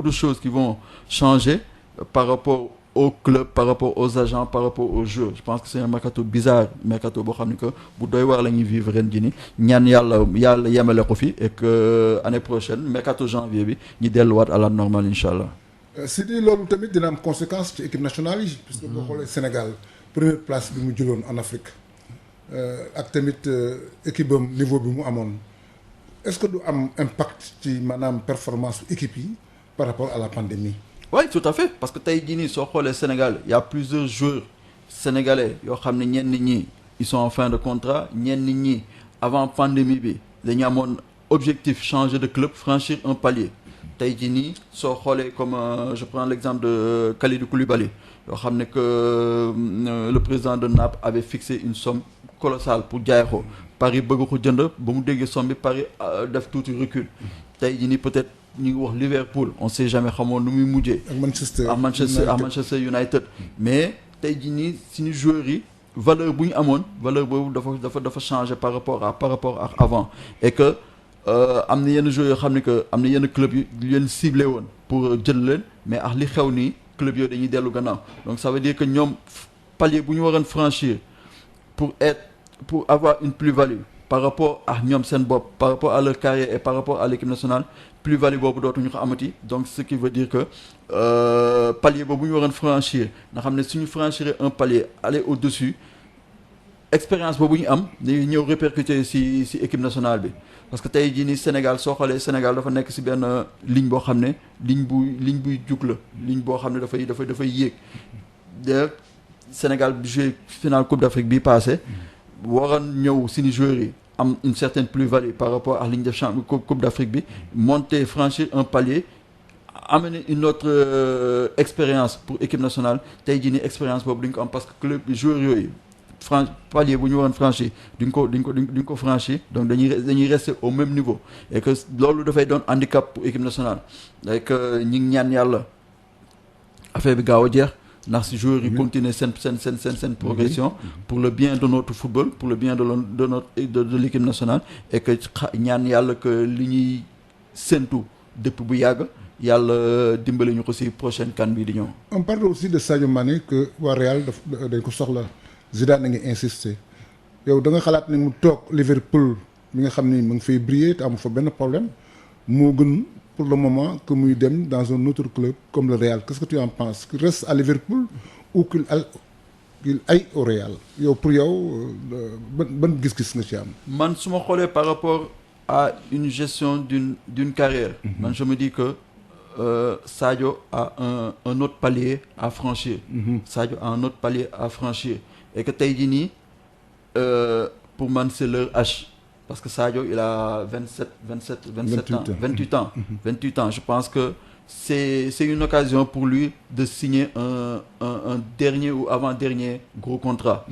de choses qui vont changer par rapport au club par rapport aux agents par rapport aux joueurs je pense que c'est un mercato bizarre mercato boo xam ne que bu doy waar la ñuy vivre ren ji ni ñaan yàlla yemale ko fi et que année prochaine mercato janvier bi ñu delluwaat à la normale incha allah. si di loolu tamit dina am conséquence ci équipe nationale yi. parce que boo xoolee Sénégal première place bi mu jëloon en Afrique ak tamit équipe am niveau bi mu amoon est-ce que du am impact ci maanaam performance équipe yi par rapport à la pandémie. Oui tout à fait parce que tey jii nii soo xoolee Sénégal il y a plusieurs joueurs sénégalais yoo xam ne ñenn ñi ils sont en fin de contrat ñenn ñi avant pandémie bi dañu amoon objectif changer de club franchir un palier tey jii nii soo xoolee comme je prends l'exemple de Kalidou Koulibaly yoo xam ne que le président de Naples avait fixé une somme colossale pour jaay ko Paris bëgg ko jënd ba mu déggee somme bi Paris def tuuti recul tey jii nii peut-être ñu ngi wax Liverpool on sait jamais xamoon nu muy mujjee. ak Manchester United mais tey jii nii suñu joueurs yi valeur bu ñu amoon valeur boobu dafa changer par rapport ak avant et que am na yenn joueurs yoo xam ne que am na yenn club yu leen ciblé woon pour jël leen mais ak li xew nii club yooyu dañuy dellu gannaaw donc ça veut dire que ñoom palier bu ñu waroon franchir pour avoir une plus-value par rapport à ñoom seen bopp par rapport à leur carrière et par rapport à l'équipe nationale plus-value boobu dootuñu ko amati donc ce qui veut dire que palier boobu ñu waroon franchir nga xam ne suñu franchir un palier aller au-dessus expérience boobu ñu am dañuy ñëw répercuter ci équipe nationale bi parce que tey jii nii Sénégal soo xoolee Sénégal dafa nekk ci benn ligne boo xam ne ligne buy jug la ligne boo xam ne dafay yéeg de Sénégal bi joué finale Coupe d'Afrique bii passé waroon ñëw suñu joueurs yi am une certaine plus-value par rapport à ligne de Coupe d'Afrique bi monter franchir un palier amener une autre expérience pour équipe nationale tey jii nii expérience boobu duñ ko am parce que club joueurs yooyu palier bu ñu waroon franchir duñ ko franchir donc dañuy rester au même niveau et que loolu dafay doon handicap pour équipe nationale et que ñi ngi ñaan yàlla affaire bi gaaw a jeex ndax si joueurs yi continuer seen progression pour le bien de notre football pour le bien de l'équipe nationale et que ñaan yàlla que li ñuy séntu depuis bu yàgg yàlla dimbali ñu ko si prochaine CAN bi di ñëw. on parle aussi de Sadio Mané que waa Real dañ ko soxla Zidane na ngi insister yow da nga xalaat ne mu toog Liverpool mi nga xam ni mu ngi fay briller te amu fa benn problème moo gën pour le moment que muy dem dans un autre club comme le Real qu'est-ce que tu en penses qu'il reste à Liverpool ou qu'il aille au Real yow pour yow ban gis-gis nga ci am. man su ma xoolee par rapport à une gestion d'une carrière. man je me dis que Sadio a un autre palier à franchir. Sadio a un autre palier à franchir et que tey jii nii pour man c'est leur H. Parce que Sadio, il a 28 ans. Je pense que c'est une occasion pour lui de signer un dernier ou avant-dernier gros contrat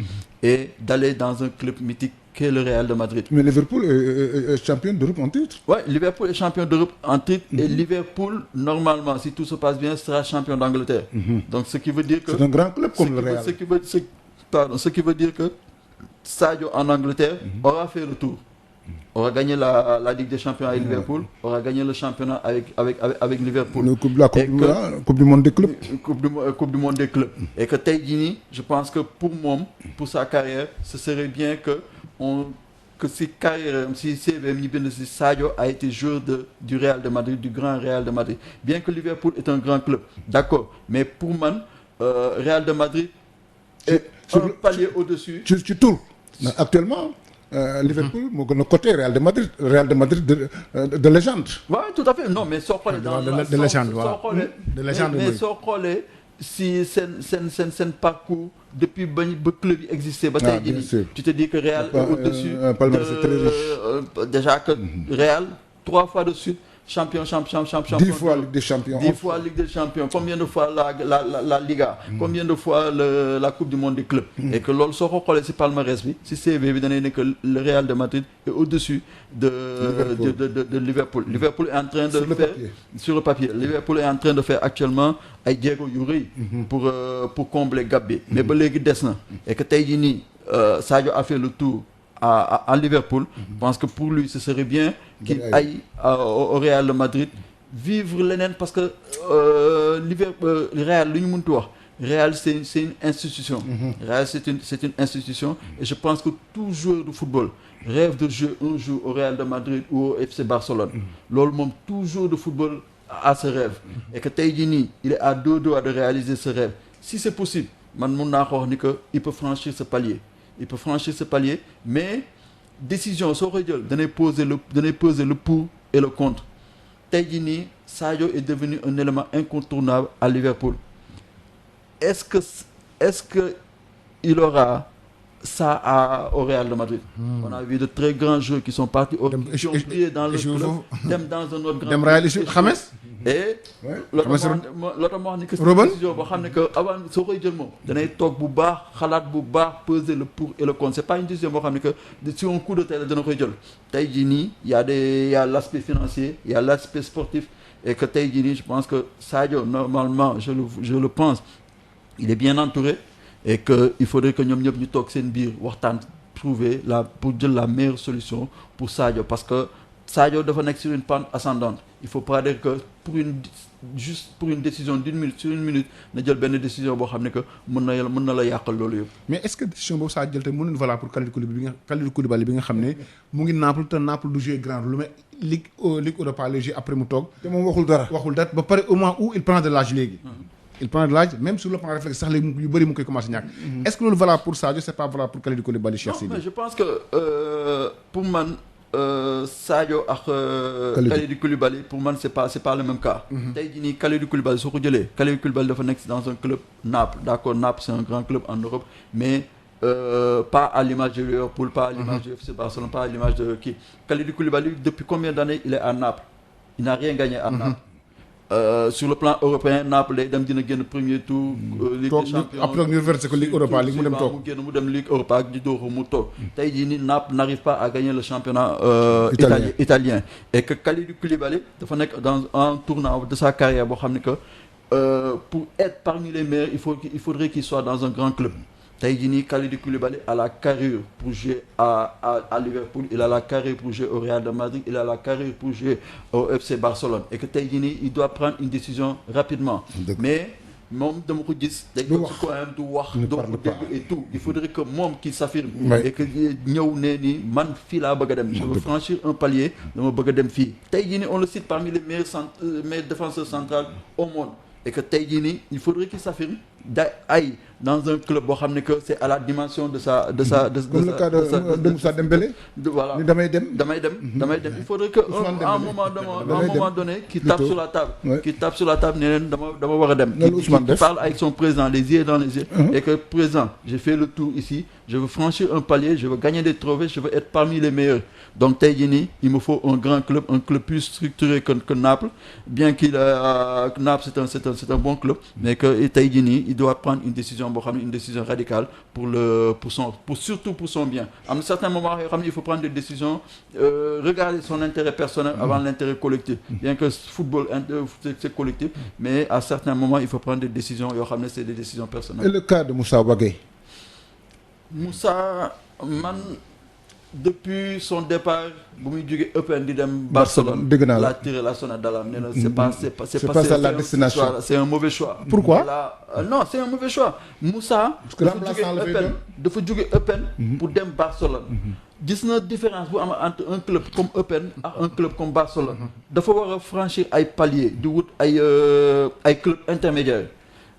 et d'aller dans un club mythique qu'est le Real de Madrid. Mais Liverpool est champion d'Europe en titre. Oui, Liverpool est champion d'Europe en titre et Liverpool, normalement, si tout se passe bien, sera champion d'Angleterre. Donc, ce qui veut dire que... C'est un grand club comme le Real. Ce qui veut dire que Sadio en Angleterre aura fait le tour. Aura gagné la Ligue des Champions avec Liverpool, aura gagné le championnat avec Liverpool. La Coupe du Monde des clubs. Coupe du Monde des clubs. Et que tey jii nii, je pense que pour sa carrière, ce serait bien que si carrière, si CVM si Sadio a été joueur du Real de Madrid, du grand Real de Madrid. Bien que Liverpool est un grand club, d'accord. Mais pour man, Real de Madrid est un palier au-dessus. Tu tournes. Actuellement. Liverpool moo gën a côté Real de Madrid de légende. Oui, tout à fait. Non, mais soo xoolee dans de légende waaw de légende mais soo xoolee si seen parcours depuis ba club yi existé ba tey jii nii tu te dis que Real est au-dessus déjà que Real 3 fois de suite champion 10 fois Ligue des Champions. 10 fois Ligue des Champions. Combien de fois la Liga? Combien de fois la Coupe du Monde des clubs? Et que loolu soo ko xoolee si palmarès bi si CV bi danay ne que le Real de Madrid est au-dessus de Liverpool. Liverpool est en train de faire sur le papier. Liverpool est en train de faire actuellement ay jéego yu rëy pour combler gap bi. Mais ba léegi des na. Et que tey jii nii Sadio a fait le tour à Liverpool. Je pense que pour lui, ce serait bien qu'il aille au Real de Madrid vivre leneen parce que Real lu ñu mënti wax Real c'est une institution. Real c'est une institution et je pense que tout joueur de football rêve de jouer un jour au Real de Madrid ou au FC Barcelone. Loolu moom tout joueur de football a ce rêve et que tey jii nii il est à deux doigts de réaliser ce rêve. Si c'est possible man mun naa ko wax ni que il peut franchir ce palier. Il peut franchir ce palier, mais décision soo koy jël danay peser le pour et le contre. Tey jii nii Sadio est devenu un élément incontournable à Liverpool. Est-ce que il aura ça au Real de Madrid? On a vu de très grands joueurs qui sont partis qui ont brillé dans le club, dem dans un autre grand James et loolu tax ma wax ni que décision boo xam ne que avant soo koy jël moom danay toog bu baax xalaat bu baax peser le pour et le contre. C'est pas une décision boo xam ne que sur un coup de tête dana koy jël. Tey jii nii y a l'aspect financier, il y a l'aspect sportif et que tey jii nii je pense que Sadio normalement je le pense il est bien entouré et que il faudrait que ñoom ñëpp ñu toog seen biir waxtaan trouver pour jël la meilleure solution pour Sadio parce que Sadio dafa nekk sur une pente ascendante. Il faut pas dire que pour une décision sur une minute na jël benn décision boo xam ne que mën na la yàqal loolu yëpp. Mais est-ce que décision boobu Sadio jël te mënuñ voilà pour Kalidou Koulibaly bi nga xam ne mu ngi Naples te Naples du jouer grand lu mais Ligue Europa lay jouer après mu toog. te moom waxul dara ba pare au moment où il prend de l'âge léegi. Il prend de l'âge même sur le plan réflexe sax léegi yu bëri mu koy commencé ñàkk. Est-ce que loolu valable pour Sadio c'est pas valable pour Kalidou Koulibaly Cheikh Sidi? Non mais je pense que pour man. Sadio ak Kalidou Koulibaly pour man c'est pas le même cas. Tey jii nii Kalidou Koulibaly soo ko jëlee Kalidou Koulibaly dafa nekk dans un club Naples. D'accord, Naples c'est un grand club en Europe mais pas à l'image de Liverpool, pas à l'image de FC Barcelone, pas à l'image de qui. Kalidou Koulibaly depuis combien d'années il est à Naples? Il n'a rien gagné à Naples. Sur le plan européen Naples day dem dina génn premier tour Ligue des Champions après ñu versé ko Ligue Europa Ligue mu dem toog mu dem Ligue Europa ak di dooxu mu toog tey jii ni Naples n'arrive pas à gagner le championnat italien et que Kalidou Koulibaly dafa nekk dans un tournant de sa carrière boo xam ne que pour être parmi les meilleurs il faudrait qu'il soit dans un grand club. Tey jii nii Kalidou Koulibaly a la carrure pour jouer à Liverpool, il a la carrure pour jouer au Real de Madrid, il a la carrure pour jouer au FC Barcelone et que tey jii nii il doit prendre une décision rapidement. Mais moom dama ko gis. day du toog wax ci coin du wax. ne doo parle ko pas. dégg et tout il faudrait que moom qui s'affirme. Ouais. et que ñëw ne ni man fii laa bëgg a dem. je veux franchir un palier dama bëgg a dem fii. tey jii nii on le cite parmi les meilleurs défenseurs centrales au monde et que tey jii nii il faudrait qu'il s'affirme ay dans un club boo xam ne que c'est à la dimension de sa. comme le cas de Moussa Dembélé. Voilà ni damay dem. il faudrait que Ousmane à un Dembélé. moment donné qui Plutôt. tape sur la table. Ouais. qui tape sur la table ne leen dama war a dem. Loolu Ousmane qui def. parle avec son président les yeux dans les yeux. Et que président j'ai fait le tour ici je veux franchir un palier je veux gagner des trophées je veux être parmi les meilleurs donc tey jii nii il me faut un grand club un club plus structuré que Naples bien qu'il Naples c'est un bon club mais que tey jii nii il doit prendre une décision boo xam ne une décision radicale surtout pour son bien à un certain moment yoo xam ne il faut prendre des décisions regarder son intérêt personnel avant l'intérêt collectif bien que football c'est collectif mais à certains moments il faut prendre des décisions yoo xam ne c'est des décisions personnelles. Et le cas de Moussa Wagué. Moussa man depuis son départ bu muy jógee Eupen di dem Barcelone dégg naa la la tiré la sonnette d'alarme nee na c'est pas ça la destination. c'est un mauvais choix. Pourquoi? Non c'est un mauvais choix. Moussa que remplaçant la dafa jóge Eupen pour dem Barcelone. gis na différence bu am entre un club comme Eupen ak un club comme Barcelone. dafa war a franchir ay paliers di wut ay club intermédiaire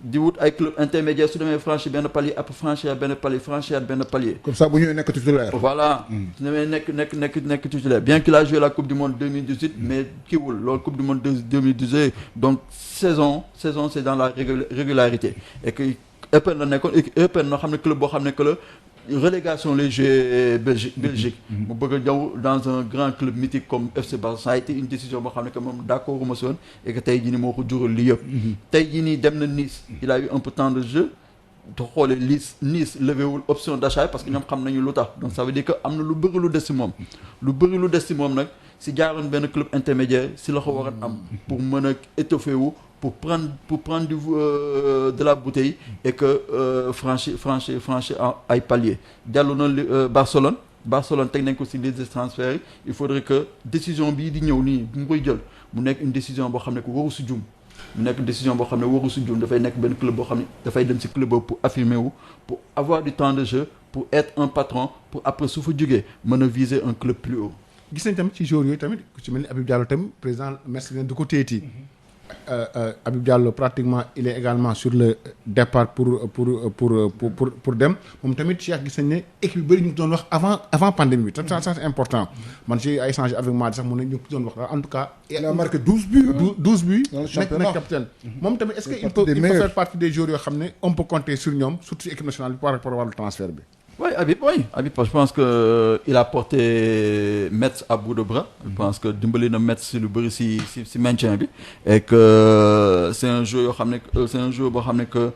di wut ay club intermédiaire su demee franchir benn palier après franchir benn palier. comme ça bu ñëwee nekk titulaire. voilà su demee nekk titulaire bien qu'il a joué la coupe du monde 2018 mais kiiwul loolu coupe du monde 2018 donc saison c'est dans la régularité et que Eupen la nekkoon Eupen noo xam ne club boo xam ne que la relégation les jeux Belgique mu bëgg a ñëw dans un grand club mythique comme FC Barcelone ça a été une décision boo xam ne que moom d'accord ma si woon et que tey jii nii moo ko jural lii yëpp tey jii nii dem na Nice il a eu un peu de temps de jeu te xoolee Nice levé wul option d'achat parce que ñoom xam nañu lu tax donc ça veut dire que am na lu bëri lu des si moom nag si jaaroon benn club intermédiaire si la ko waroon am pour mën a étoffer wu pour prendre de la bouteille et que franchir ay paliers dellu na Barcelone teg nañ ko ci liste de transfert il faudrait que décision bii di ñëw nii bu mu koy jël mu nekk une décision boo xam ne ko waru ci jum dafay nekk benn club boo xam ne dafay dem ci club boobu pour affirmer wu pour avoir du temps de jeu pour être un patron pour après su fa jógee mën a viser un club plus haut. gis nañ tamit ci joueurs yooyu tamit ku ci mel ni Habib Diallo tamit président merci leen di ko téeti Habib Diallo pratiquement il est également sur le départ pour dem moom tamit Cheikh gis nañ ne équipe bëri ñu ngi doon wax avant pandémie bi ça c'est important man j'ai échangé avec moi sax mu ne ñu ngi doon wax en tout cas. il a marqué 12 buts. 12 buts. dans le championnat nekk capitaine. moom tamit est-ce que il peut faire partie des joueurs yoo xam ne on peut compter sur ñoom surtout équipe nationale bi par rapport wàllu transfert bi. Oui, Habib, je pense qu'il a porté Metz à bout de bras. Je pense que dimbali na Metz si lu bëri si maintien bi et que c'est un joueur boo xam ne que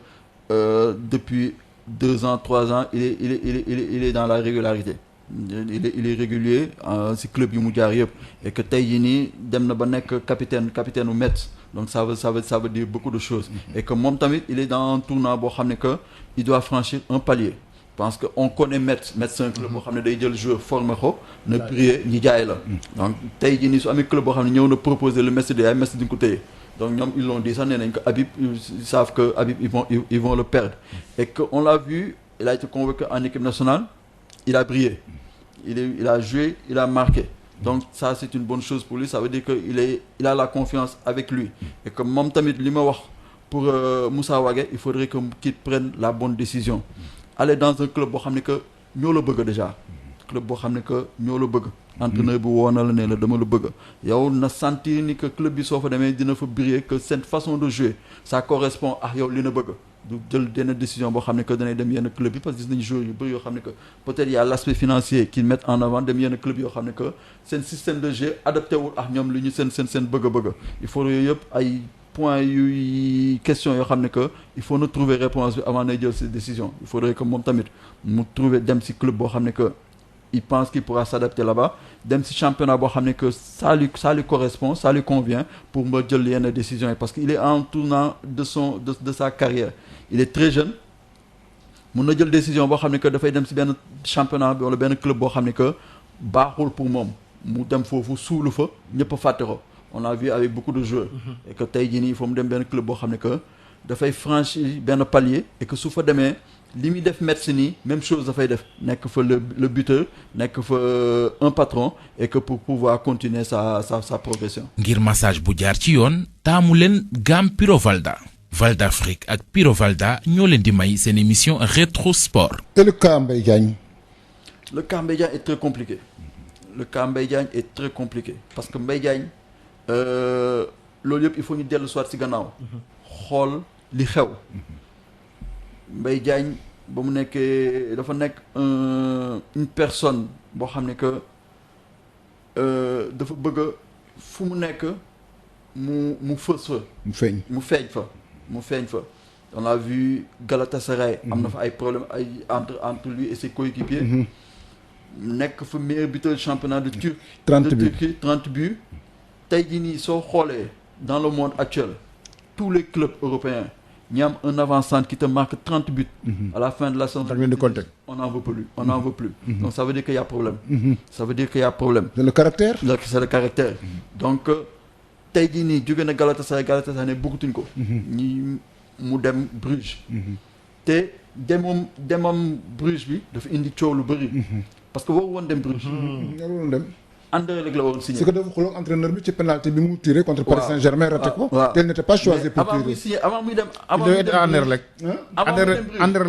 depuis 2 ans 3 ans il est dans la régularité. Il est régulier si club yu mu jaar yëpp et que tey jii nii dem na ba nekk capitaine u Metz donc ça veut dire beaucoup de choses et que moom tamit il est dans un tournant boo xam ne que il doit franchir un palier. Parce que on connaît Metz c'est un club boo xam ne day jël joueur formé ko na prier ñi jaay la donc tey jii nii su amee club boo xam ne ñëw na proposer le Metz di yaay Metz di nga ko téye donc ñoom ils l'ont dit sax nee nañ que Habib ils savent que Habib ils vont le perdre et que on l'a vu il a été convoqué en équipe nationale il a brillé il a joué il a marqué donc ça c'est une bonne chose pour lui ça veut dire que il a la confiance avec lui et que moom tamit li ma wax pour Moussa Wagué il faudrait qu'il prenne la bonne décision aller dans un club boo xam ne que ñoo la bëgg déjà club boo xam ne que ñoo la bëgg entraîneur bi woo na la ne la dama la bëgg yow na sentir ni que club bi soo fa demee dina fa briller que cette façon de jouer ça correspond ak yow li na bëgg du jël benn décision boo xam ne que danay dem yenn club yi parce que gis nañu joueurs yu bëri yoo xam ne que peut-être y a l'aspect financier qu'ils mettent en avant dem yenn club yoo xam ne que seen système de jeu adapté wul ak ñoom li ñu seen bëgg il faut yooyu yëpp ay point yu question yoo xam ne que il faut na trouver réponse bi avant nay jël cette décision il faudrait que moom tamit mu trouver dem ci club boo xam ne que il pense qu'il pourra s'adapter là-bas dem ci championnat boo xam ne que ça lui correspond ça lui convient pour ma jël yenn décisions yi parce que il est en tournant de sa carrière il est très jeune mun na jël décision boo xam ne que dafay dem ci benn championnat bi wala benn club boo xam ne que baaxul pour moom mu dem foofu suulu fa ñëpp a fàtte ko on l'a vu avec beaucoup de joueurs et que tey jii nii il faut mu dem benn club boo xam ne que dafay franchir benn palier et que su fa demee li muy def médecine yi même chose dafay def nekk fa le buteur nekk fa un patron et que pour pouvoir continuer sa progression. ngir massage bu jaar ci yoon taamu leen gamme Pyrovalda. Valda Afrique ak Pyrovalda ñoo leen di may seen émission Rétro Sport. Et le cas Mbaye Diagne. Le cas Mbaye Diagne est très compliqué. Le cas Mbaye Diagne est très compliqué parce que Mbaye Diagne loolu yëpp il faut ñu dellu soit ci gannaaw. xool li xew. Mbaye Diagne ba mu nekkee dafa nekk une personne boo xam ne que dafa bëgg fu mu nekk mu fës fa. mu feeñ fa. On a vu Galatasaray. am na fa ay problèmes ay entre lui et ses coéquipiers. nekk fa meilleur buteur championnat de Turquie. 30 buts. tey jii nii soo xoolee dans le monde actuel tous les clubs européens ñi am un avant-centre qui te marque 30 buts. à la fin de la saison. on n'en veut plus. Donc ça veut dire qu'il y a problème. C'est le caractère. C'est le caractère. Donc tey jii nii jóge na Galatasaray ne bëggatuñ ko. ñi mu dem Bruges. te demam Bruges bi dafa indi coow lu bëri. parce que waru woon dem Bruges. waru dem. Anderlecht la waroon signé. c'est que dafa xuloo entraîneur bi ci penalty bi mu tiré contre Paris Saint-Germain raté ko. tel n'était pas choisi pour tirer. avant muy dem Anderlecht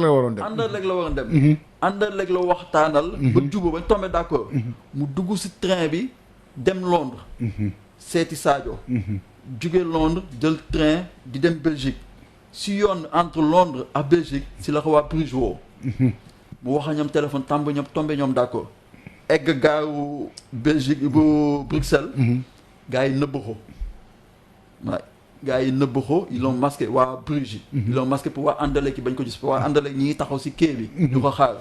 la waroon dem. Anderlecht la waxtaanal. ba jubóo ba tombé d'accord. mu dugg ci train bi dem Londres. seeti Sadio. jóge Londres jël train di dem Belgique. si yoon entre Londres ak Belgique si la ko waa Bruges woo. mu wax ak ñoom téléphone tombé ñoom d'accord. egg gaaru Belgique bu Bruxelles. gars yi nëbb ko. waaw gars yi nëbb ko ils l'ont masqué waa Bruges. ils l'ont masqué pour waa Anderlecht ki bañ ko gis waa Anderlecht ñi ngi taxaw si quai bi. ñu ko xaar.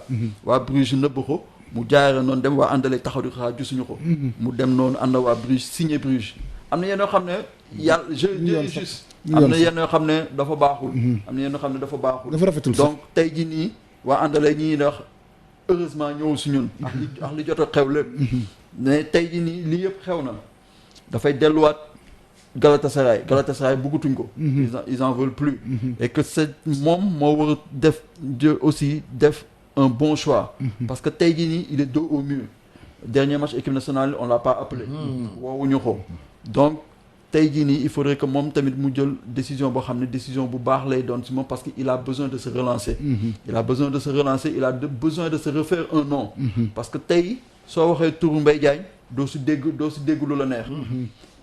waa Bruges nëbb ko mu jaaree noonu dem waa Anderlecht taxaw di ko xaar gisuñu ko. mu dem noonu ànd waa Bruges signé Bruges. am na yenn yoo xam ne yàlla juste. am na yenn yoo xam ne dafa baaxul. dafa rafetul donc tey jii nii waa Anderlecht ñi wax. heureusement ñëw si ñun. ak li jot a xew lépp. mais tey jii nii lii yëpp xew na. dafay delluwaat Galatasaray bëggatuñ ko. ils en veulent plus. et que c'est moom moo war a def un bon choix. parce que tey jii nii il est dos au mur. dernier match équipe nationale on l'a pas appelé. woowuñu ko donc. tey jii nii il faudrait que moom tamit mu jël décision boo xam ne décision bu baax lay doon ci moom parce que il a besoin de se relancer. il a besoin de se refaire un nom. parce que tey soo waxee turu Mbaye Diagne doo si dégg lu la neex.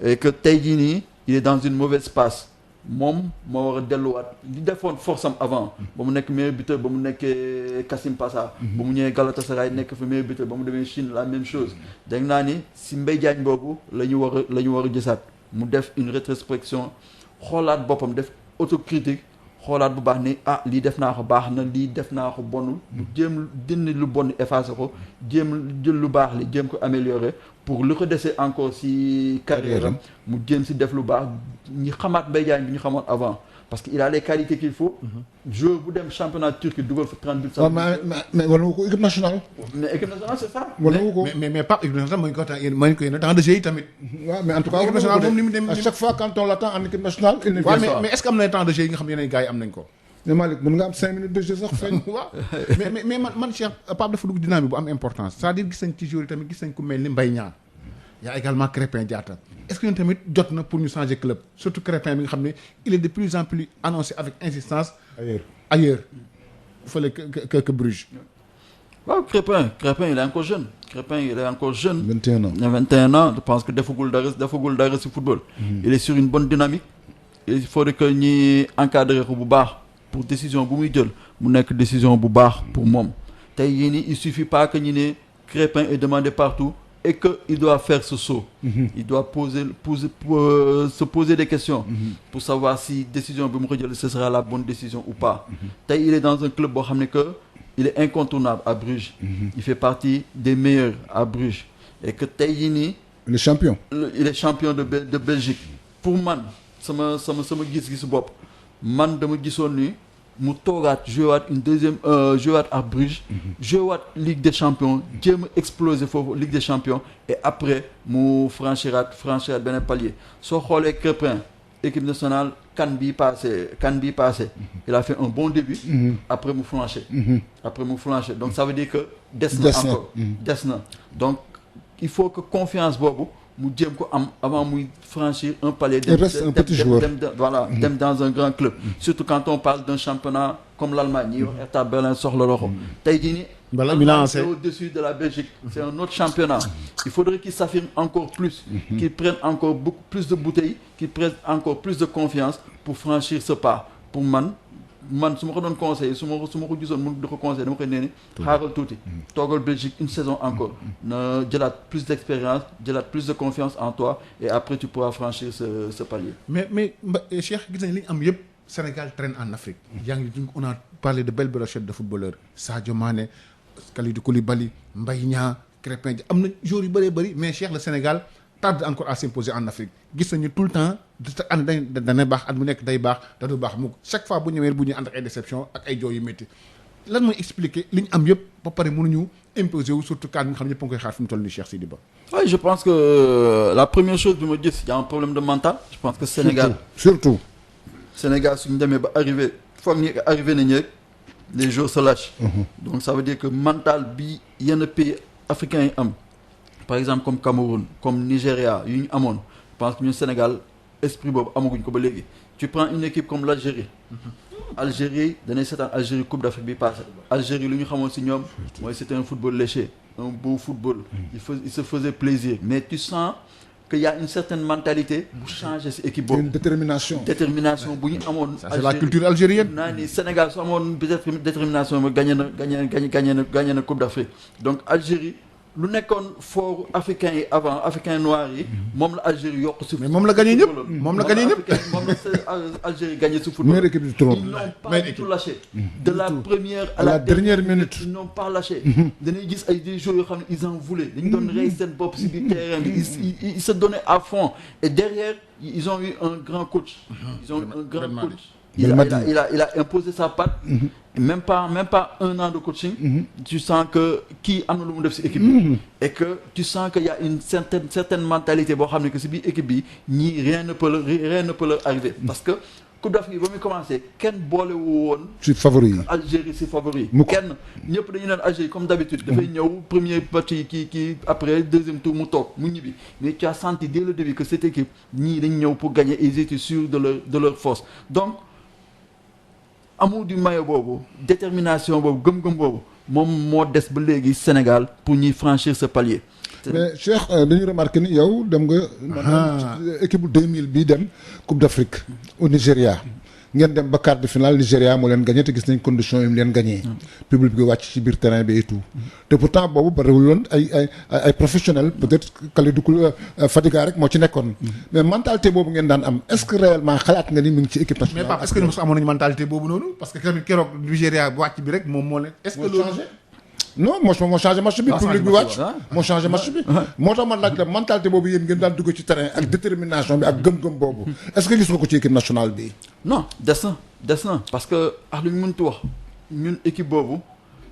et que tey jii nii il est dans une mauvaise passe moom moo war a delluwaat li defoon force am avant. ba mu nekk meilleur buteur ba mu nekkee Kassim Passa. ba mu ñëwee Galatasaray nekk fa meilleur buteur ba mu demee Chine la même chose. dégg naa ni si Mbaye Diagne boobu la ñu war a gisaat. mu def une rétrospection xoolaat boppam def autocritique xoolaat bu baax ni lii def naa ko baax na lii def naa ko bonul mu jéem dindi lu bon effacer ko jéem jël lu baax li jéem ko améliorer pour lu ko desee encore ci carrière am mu jéem ci def lu baax ñi xamaat Mbaye Diagne bi ñu xamoon avant parce que il a les qualités qu'il faut. joueur bu dem championnat turc dugal fa 30 buts. mais wala ko équipe nationale. mais équipe nationale c'est ça. wala ko mais pas équipe nationale mooy ko yéen temps de jeu yi tamit. waaw mais en tout cas équipe nationale moom ni mu dem à chaque fois quand on l'attend en équipe nationale. il ne vient pas mais est-ce que am na temps de jeu yi nga xam ne yeneen gars yi am nañ ko. mais Malick mën nga am 5 minutes de jeu sax feeñ. waaw mais man Cheikh Pape dafa dugg dynamique bu am importance c'est-à-dire gis nañ ci joueur yi tamit gis nañ ku mel ni Mbaye Niang y a également Krépin Diatta est-ce que ñun tamit jot na pour ñu changer club surtout Krépin bi nga xam ne il est de plus en plus annoncé avec insistance ailleurs fële que Bruges. waaw Krépin il est encore jeune. 21 ans. 21 ans je pense que defagul dara ci football. il est sur une bonne dynamique. il faudrait que ñi encadrer ko bu baax pour décision bu muy jël mu nekk décision bu baax pour moom tey yii nii il suffit pas que ñu ne Krépin est demandé partout. et que il doit faire ce saut. Il doit se poser des questions pour savoir si décision bi mu ko jël ce sera la bonne décision ou pas. tey il est dans un club boo xam ne que il est incontournable à Bruges. Il fait partie des meilleurs à Bruges et que tey jii nii. il est champion. Il est champion de Belgique. pour man sama gis-gisu bopp man dama gisoon ni mu toogaat jouewaat une deuxième jouewaat à Bruges. jouewaat Ligue des Champions jéem a exploser foofu Ligue des Champions et après mu franchiraat beneen palier soo xoolee Krépin équipe nationale CAN bii passé il a fait un bon début. Après mu flanché. Donc ça veut dire que des na encore des na donc il faut que confiance boobu mu jéem ko am avant muy franchir un palier. Il reste un petit joueur. Dem dans un grand club. Surtout quand on parle d'un championnat comme l'Allemagne yi wax Hertha Berlin soxla loxo tey jii nii. Milan c'est au-dessus de la Belgique. C'est un autre championnat. Il faudrait qu'il s'affirme encore plus, qu'il prenne encore beaucoup plus de bouteilles, qu'il prenne encore plus de confiance pour franchir ce pas. Pour man su ma ko doon conseiller su ma ko gisoon mu di ko conseiller dama koy nee ni xaaral tuuti toogal Belgique une saison encore na jëlaat plus d'expérience jëlaat plus de confiance en toi et après tu pourras franchir ce palier. mais Cheikh gis nañ li ñu am yëpp Sénégal traîne en Afrique. On a parlé de belles brochettes de footballeurs Sadio Mané, Kalidou Koulibaly, Mbaye Niang, Crépin am na joueurs yu bëree bëri mais Cheikh le Sénégal tarde encore à s'imposer en Afrique gis nañu tout le temps dana baax at mu nekk day baax da du baax mu chaque fois bu ñëwee bu ñu ànd ak ay déception ak ay jooy yu métti lan mooy expliquer li ñu am yëpp ba pare mënuñu imposer wu surtout cas bi nga xam ne ñëpp a ngi koy xaar fi mu toll nii Cheikh Sidi Ba. Oui, je pense que la première chose bi ma gis il y a un problème de mental. Je pense que Sénégal surtout Sénégal suñu demee ba foog ni arrivé nañu rek les joueurs se lâchent. Donc ça veut dire que mental bi yenn pays africains yi am par exemple comme Cameroun comme Nigeria yu ñu amoon je pense que ñun Sénégal esprit boobu amaguñ ko ba léegi. Tu prends une équipe comme l'Algérie. Algérie danay seetaan Algérie Coupe d'Afrique bi passé Algérie lu ñu xamoon ci ñoom mooy c'était un football léché un beau football. Il se faisait plaisir mais tu sens qu'il y a une certaine mentalité bu changer ci équipe boobu. Une détermination bu ñu amoon. Ça c'est la culture algérienne. naa ni Sénégal su amoon détermination ma gagné na Coupe d'Afrique donc Algérie lu nekkoon fort africain yi avant africain noir yi moom la Algérie yokk ci. mais moom la gagné ñëpp moom la Algérie gagné ci football. meilleure équipe du tournoi. Ils n'ont pas du tout lâché. De la première à la dernière minute. Ils n'ont pas lâché. dañuy gis ay des joueurs yoo xam ne ils en voulaient. dañu doon rey seen bopp ci biir terrain bi ils se donnaient à fond et derrière ils ont eu un grand coach. Il a imposé sa patte. Même pas un an de coaching. Tu sens que kii am na lu mu def ci équipe bi. Et que tu sens qu'il y a une certaine mentalité boo xam ne que ci biir équipe bi ñii rien ne peut leur arriver. Parce que Coupe d'Afrique ba muy commencé kenn boolewu woon. ci favori yi Algérie ci favori. kenn ñëpp dañu naan Algérie comme d'habitude. dafay ñëw premier partie kii après deuxième tour mu toog mu ñibbi mais tu as senti dès le début que cette équipe ñii dañ ñëw pour gagner ils étaient sûrs de leur force donc. amour du maillot boobu détermination boobu gëm-gëm boobu moom moo des ba léegi Sénégal pour ñuy franchir ce palier. mais Cheikh dañu remarqué ni yow dem nga. équipe bu 2000 bii dem Coupe d'Afrique au Nigéria. ngeen dem ba quart de finale Nigéria moo leen gagné te gis nañ conditions yi mu leen gagné. public bi wàcc ci biir terrain bi et tout. te pourtant boobu bariwul woon ay professionnels peut-être Kalidou Fadiga rek moo ci nekkoon. mais mentalité boobu ngeen daan am est-ce que réellement xalaat nga ni mu ngi ci équipe nationale. mais Pape est-ce que ñoom sax amoon nañu mentalité boobu noonu parce que tamit keroog Nigéria bu wàcc bi rek moom moo leen. est-ce que loolu non moo changé match bi public bi wàcc moo changé match bi moo tax man laaj la mentalité boobu yéen ngeen daan dugg ci terrain ak détermination bi ak gëm-gëm boobu est-ce que gis nga ko ci équipe nationale bi non des na parce que lu ñu mënti wax ñun équipe boobu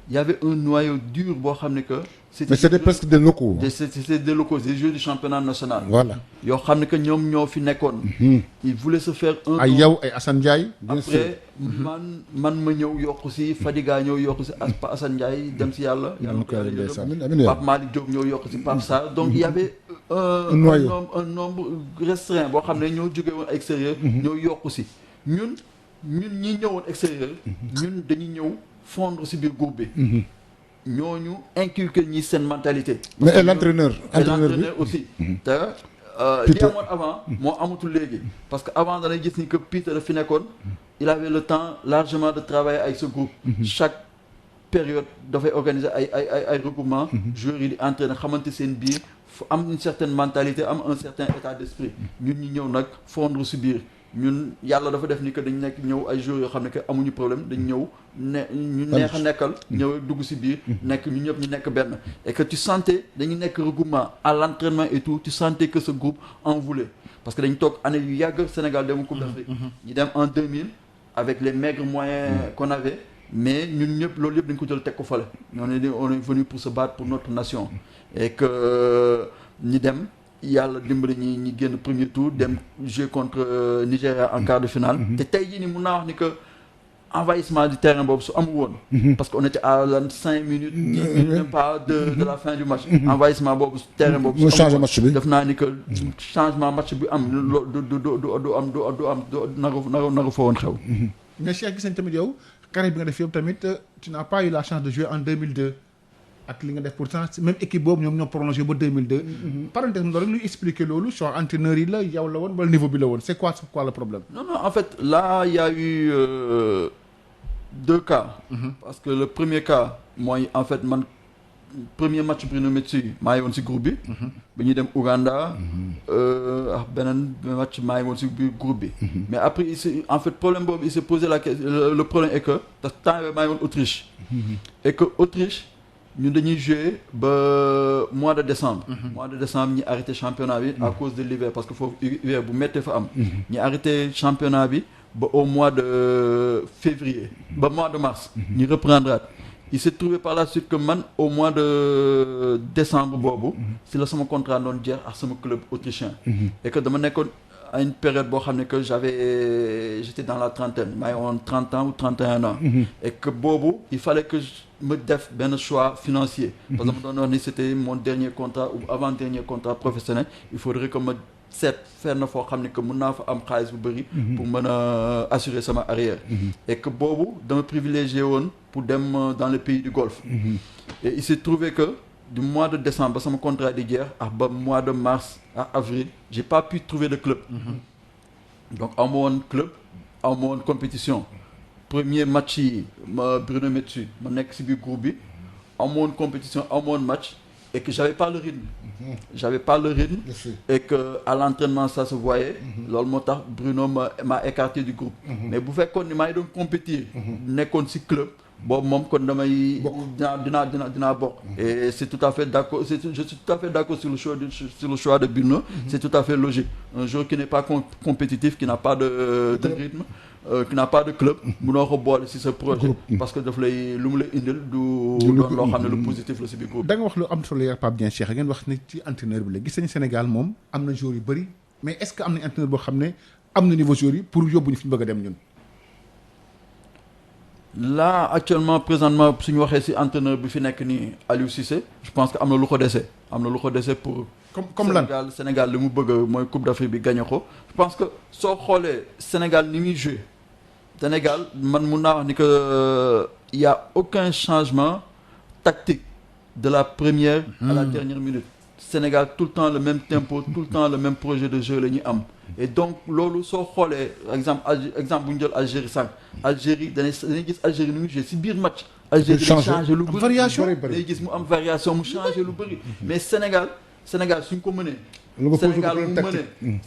y avait un noyau dur boo xam ne que mais c'était presque des locaux c'était des locaux des joueurs du championnat national voilà yoo xam ne que ñoom ñoo fi nekkoon ils voulaient se faire un ay yow ay Assane Ndiaye après man ma ñëw yokku si Fadiga ñëw yokku si Assane Ndiaye dem si yàlla Pape Malick Diop ñëw yokku si Pape Sarr donc il y avait un nombre restreint boo xam ne ñoo jóge woon extérieur ñoo yokku si ñun ñi ñëwoon extérieur ñun dañuy ñëw fondre si biir groupe bi ñooñu inculquer ñi seen mentalité. mais et l'entraîneur bi aussi. te li amoon avant. moo amatul léegi. parce que avant danay gis ni que Peter fi nekkoon. il avait le temps largement de travailler avec ce groupe. chaque période dafay organiser ay regroupement. joueurs yi di entraîner xamante seen biir am une certaine mentalité am un certain état d'esprit. ñun ñi ñëw nag fondre si biir. ñun yàlla dafa def ni que dañu nekk ñëw ay joueurs yoo xam ne que amuñu problème dañ ñëw ñu neex a nekkal ñëw dugg ci biir nekk ñu ñëpp ñu nekk benn et que tu sentais dañu nekk regroupement à l'entraînement et tout tu sentais que ce groupe en voulait parce que dañu toog année yu yàgg Sénégal dem Coupe d'Afrique ñu dem en 2000 avec les maigres moyens qu'on avait mais ñun ñëpp loolu yëpp dañ ko jël teg ko fale on est venu pour se battre pour notre nation et que ñu dem yàlla dimbali ñi génn premier tour dem jouer contre Nigeria en quart de finale. te tey jii nii mun naa wax ni que envahissement du terrain boobu su amul woon. parce que on était à 5 minutes 10 minutes même pas de la fin du match. envahissement boobu terrain boobu. mu changé match bi def naa ni que changement match bi am loo du am naru fa woon xew. mais Cheikh gis nañ tamit yow carrière bi nga def yow tamit tu n'as pas eu la chance de jouer en 2002 ak li nga def pourtant même équipe boobu ñoom ñoo prolongé ba 2002. parenthèse mu doon rek luy expliquer loolu soit entraîneur yi la yow la woon wala niveau bi la woon c'est quoi le problème. non en fait là il y a eu 2 cas. parce que le premier cas mooy en fait man premier match Bruno Metsu maa ngi woon si groupe bi. ba ñuy dem Ouganda. beneen match maa ngi woon si biir groupe bi. mais après en fait problème boobu il s'est posé la question le problème est que temps yii maa ngi woon Autriche. et que Autriche ñun dañuy jouer ba mois de décembre. mois de décembre ñi arrêté championnat bi à cause de l'hiver parce que foofu hiver bu méttee fa am. ñi arrêté championnat bi ba au mois de février ba mois de mars. ñu reprendre. Il s'est trouvé par la suite que man au mois de décembre boobu si la sama contrat doon jeex ak sama club autrichien. et que dama nekkoon à une période boo xam ne que j'étais dans la trentaine maa ngi woon 30 ans ou 31 ans. et que boobu il fallait que ma def benn choix financier. parce que ma doon wax ni c'était mon dernier contrat ou avant-dernier contrat professionnel il faudrait que ma seet fenn foo xam ne que mën naa fa am xaalis bu bëri. pour mën a assurer sama arrière. et que boobu dama privilégié woon pour dem dans les pays du Golfe. et il s'est trouvé que du mois de décembre ba sama contrat di jeex ak ba mois de mars à avril j'ai pas pu trouver de club. donc aw ma woon club aw ma woon compétition premier match yi ma Bruno Metsu ma nekk si biir groupe bi aw ma woon compétition aw ma woon match. et que j'avais pas le rythme. Et que à l'entraînement ça se voyait. loolu moo tax Bruno m'a écarté du groupe. mais bu fekkoon ni maa ngi doon compétir. nekkoon ci club boobu moom kon damay. dinaa bokk. et c'est tout à fait d'accord je suis tout à fait d'accord sur le choix de Bruno. c'est tout à fait logique un joueur qui n'est pas compétitif qui n'a pas de rythme. qui n'a pas de club munoo ko boole ci sa projet parce que daf lay lu mu lay indil du doon loo xam ne lu positif la ci biir groupe. da nga wax lu am solo yaa Pape Dieng Cheikh ngeen wax ne ci entraîneur bi la gis nañu Sénégal moom am na joueurs yu bëri mais est-ce que am nañ entraîneur boo xam ne am na niveau joueurs yi pour yóbbuñu fi ñu bëgg a dem ñun. là actuellement présentement suñu waxee ci entraîneur bi fi nekk nii Aliou Cissé je pense que am na lu ko dese pour. comme lan Sénégal li mu bëgg mooy Coupe d'Afrique bi gagné ko je pense que soo xoolee Sénégal ni muy joué Sénégal man mun naa wax ni que y a aucun changement tactique de la première à la dernière minute Sénégal tout le temps le même tempo tout le temps le même projet de jeu la ñuy am et donc loolu soo xoolee exemple bu ñu jël Algérie sànq Algérie dañuy gis Algérie ni muy joué si biir match Algérie day changé lu bëri variation day gis mu am variation mu changé lu bëri mais Sénégal suñ ko mënee.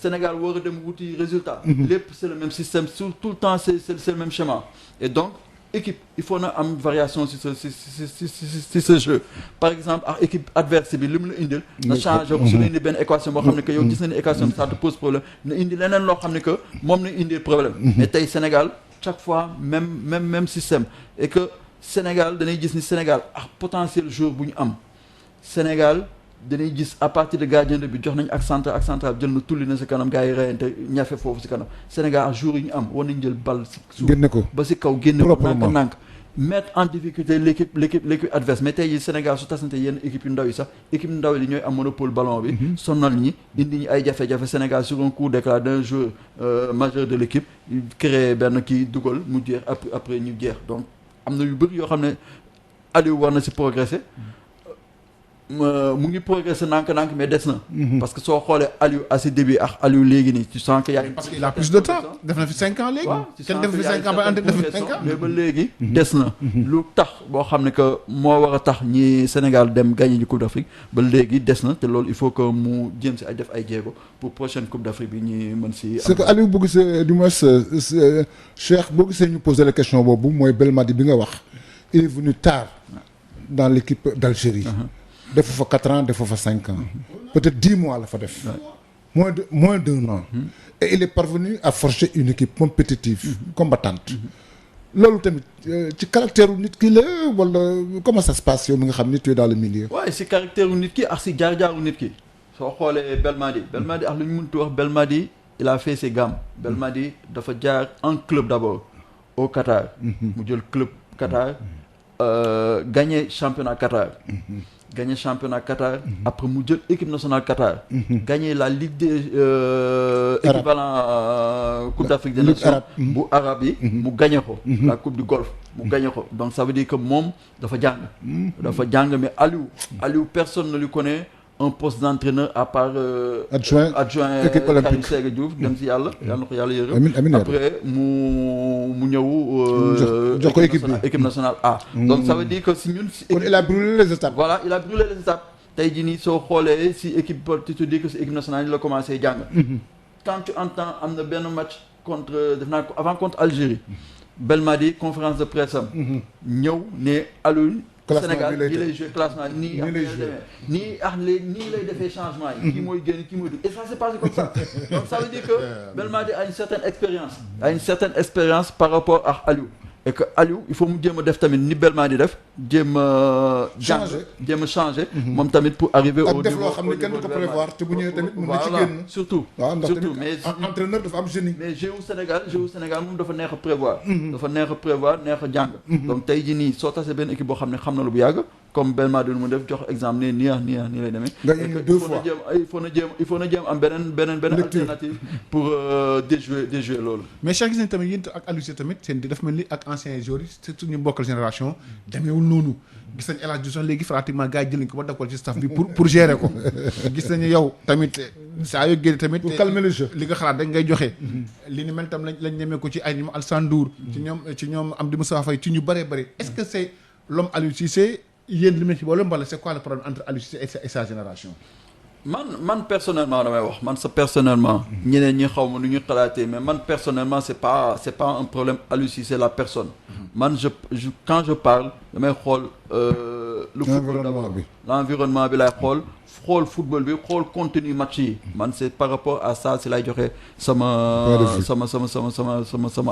Sénégal war a dem wuti résultat. lépp c'est le même système tout le temps c'est le même schéma. et donc équipe il faut na am variation si ce jeu par exemple ak équipe adverse bi li mu la indil. na changé su la indi benn équation boo xam ne que yow gis na ni équation ça te pose problème na indi leneen loo xam ne que moom na indi problème. mais tey Sénégal chaque fois même système et que Sénégal danay gis ni Sénégal ak potentiel joueur bu ñu am Sénégal. dañuy gis à partir de gardien de but jox nañu ak central jël na tulli na si kanam gars yi reyante ñafe foofu si kanam Sénégal ak jour yi ñu am war nañu jël bal si suuf génne ko ba si kaw génne ko nànk mettre en difficulté l'équipe adverse mais tey Sénégal su tasante yenn équipe yu ndaw yi sax équipe ndaw yi ñooy am monopole ballon bi sonal ñi indi ñi ay jafe-jafe Sénégal sur un coup d'éclat d'un joueur majeur de l'équipe créé benn kii dugal mu jeex après ñu jeex donc am na yu bëri yoo xam ne Aliou war na si progresser mu ngi progressé nànk-nànk mais des na. parce que soo xoolee Aliou à ses débuts ak Aliou léegi nii tu sens que y a parce qu'il a plus de temps def na fi 5 ans léegi. waaw kenn def fi 5 ans ba andi def fi 5 ans mais ba léegi des na. lu tax boo xam ne que moo war a tax ñi Sénégal dem gagner ji Coupe d'Afrique ba léegi des na te loolu il faut que mu jéem si ay def ay jéego pour prochaine Coupe d'Afrique bi ñi mën si. c'est que Aliou boo gisee du moins Cheikh boo gisee ñu poser la question boobu mooy Belmadi bi nga wax il est venu tard dans l'équipe d'Algérie. defu fa 4 ans defu fa 5 ans peut-être 10 mois la fa def moins d'un an et il est parvenu à forger une équipe compétitive combattante loolu tamit ci caractère u nit ki la wala comment ça se passe yow mi nga xam ni tu es dans le milieu waaye si caractère u nit ki ak si jaar-jaaru nit ki soo xoolee Belmadi ak lu ñu mënti wax Belmadi il a fait ses gammes. Belmadi dafa jaar en club d'abord au Qatar. mu jël club Qatar gagné championnat Qatar. Après mu jël équipe nationale Qatar. gagné la Ligue des équivalent Coupe d'Afrique des Nations bu arabe yi. mu gagné ko. la Coupe du Golfe mu gagné ko donc ça veut dire que moom dafa jàng. mais Aliou personne ne lui connaît un poste d'entraîneur à part. adjoint équipe olympique Karim Séga Diouf dem si yàlla na ko yàlla yërëm. amiin après mu ñëw. jox ko équipe nationale A. donc ça veut dire que si ñun. kon il a brûlé les étapes. voilà il a brûlé les étapes. tey jii nii soo xoolee si équipe tu te dis que si équipe nationale yi la commencé jàng. quand tu entends am na benn match avant contre Algérie. Belmadi conférence de presse am. ñëw ne Aliou. Sénégal bi lay joué classement nii lay defee changement yi. kii mooy génn kii mooy dugg et ça s'est passé comme ça. donc ça veut dire que Belmadi a une certaine expérience par rapport à Aliou. et que Aliou il faut mu jéem a def tamit ni Belmadi def jéem a changer moom tamit pour arriver au niveau def loo xam ne kenn du ko prévoir te bu ñëwee tamit mën na ci génn surtout mais entraîneur dafa am génie mais jeu Sénégal moom dafa neex a prévoir neex a jàng donc tey jii nii soo tasee benn équipe boo xam ne xam na lu bu yàgg comme Belmadi mu def jox exemple ne nii lay demee deux fois il faut na jéem am beneen alternative pour déjouer loolu mais Cheikh gis nañ tamit yéen ak Aliou Cissé tamit seen di daf mel ni ak anciens joueurs yi surtout ñu bokkal génération demeewul noonu gis nañ El Hadj Diouf léegi pratiquement gars yi jël nañ ko ba def ko ci staff bi pour gérer ko gis nañu yow tamit saa yoo génne tamit pour calmer le jeu li nga xalaat rek ngay joxe li ni mel tam lañ ñemee ko ci ay ñoom Alassane Ndour ci ñoom Amdy Moustapha Faye ci ñu bëree bëri est-ce que c'est l'homme Aliou Cissé yéen li ma ci boole mbala c'est quoi le problème entre Aliou Cissé et sa génération man personnellement damay wax personnellement ñeneen ñi xaw ma nu ñu xalaatee mais man personnellement c'est pas un problème Aliou Cissé la personne man je quand je parle damay xool le football d'abord l'environnement bi lay xool football bi xool contenu match yi man c'est par rapport à ça si lay joxe sama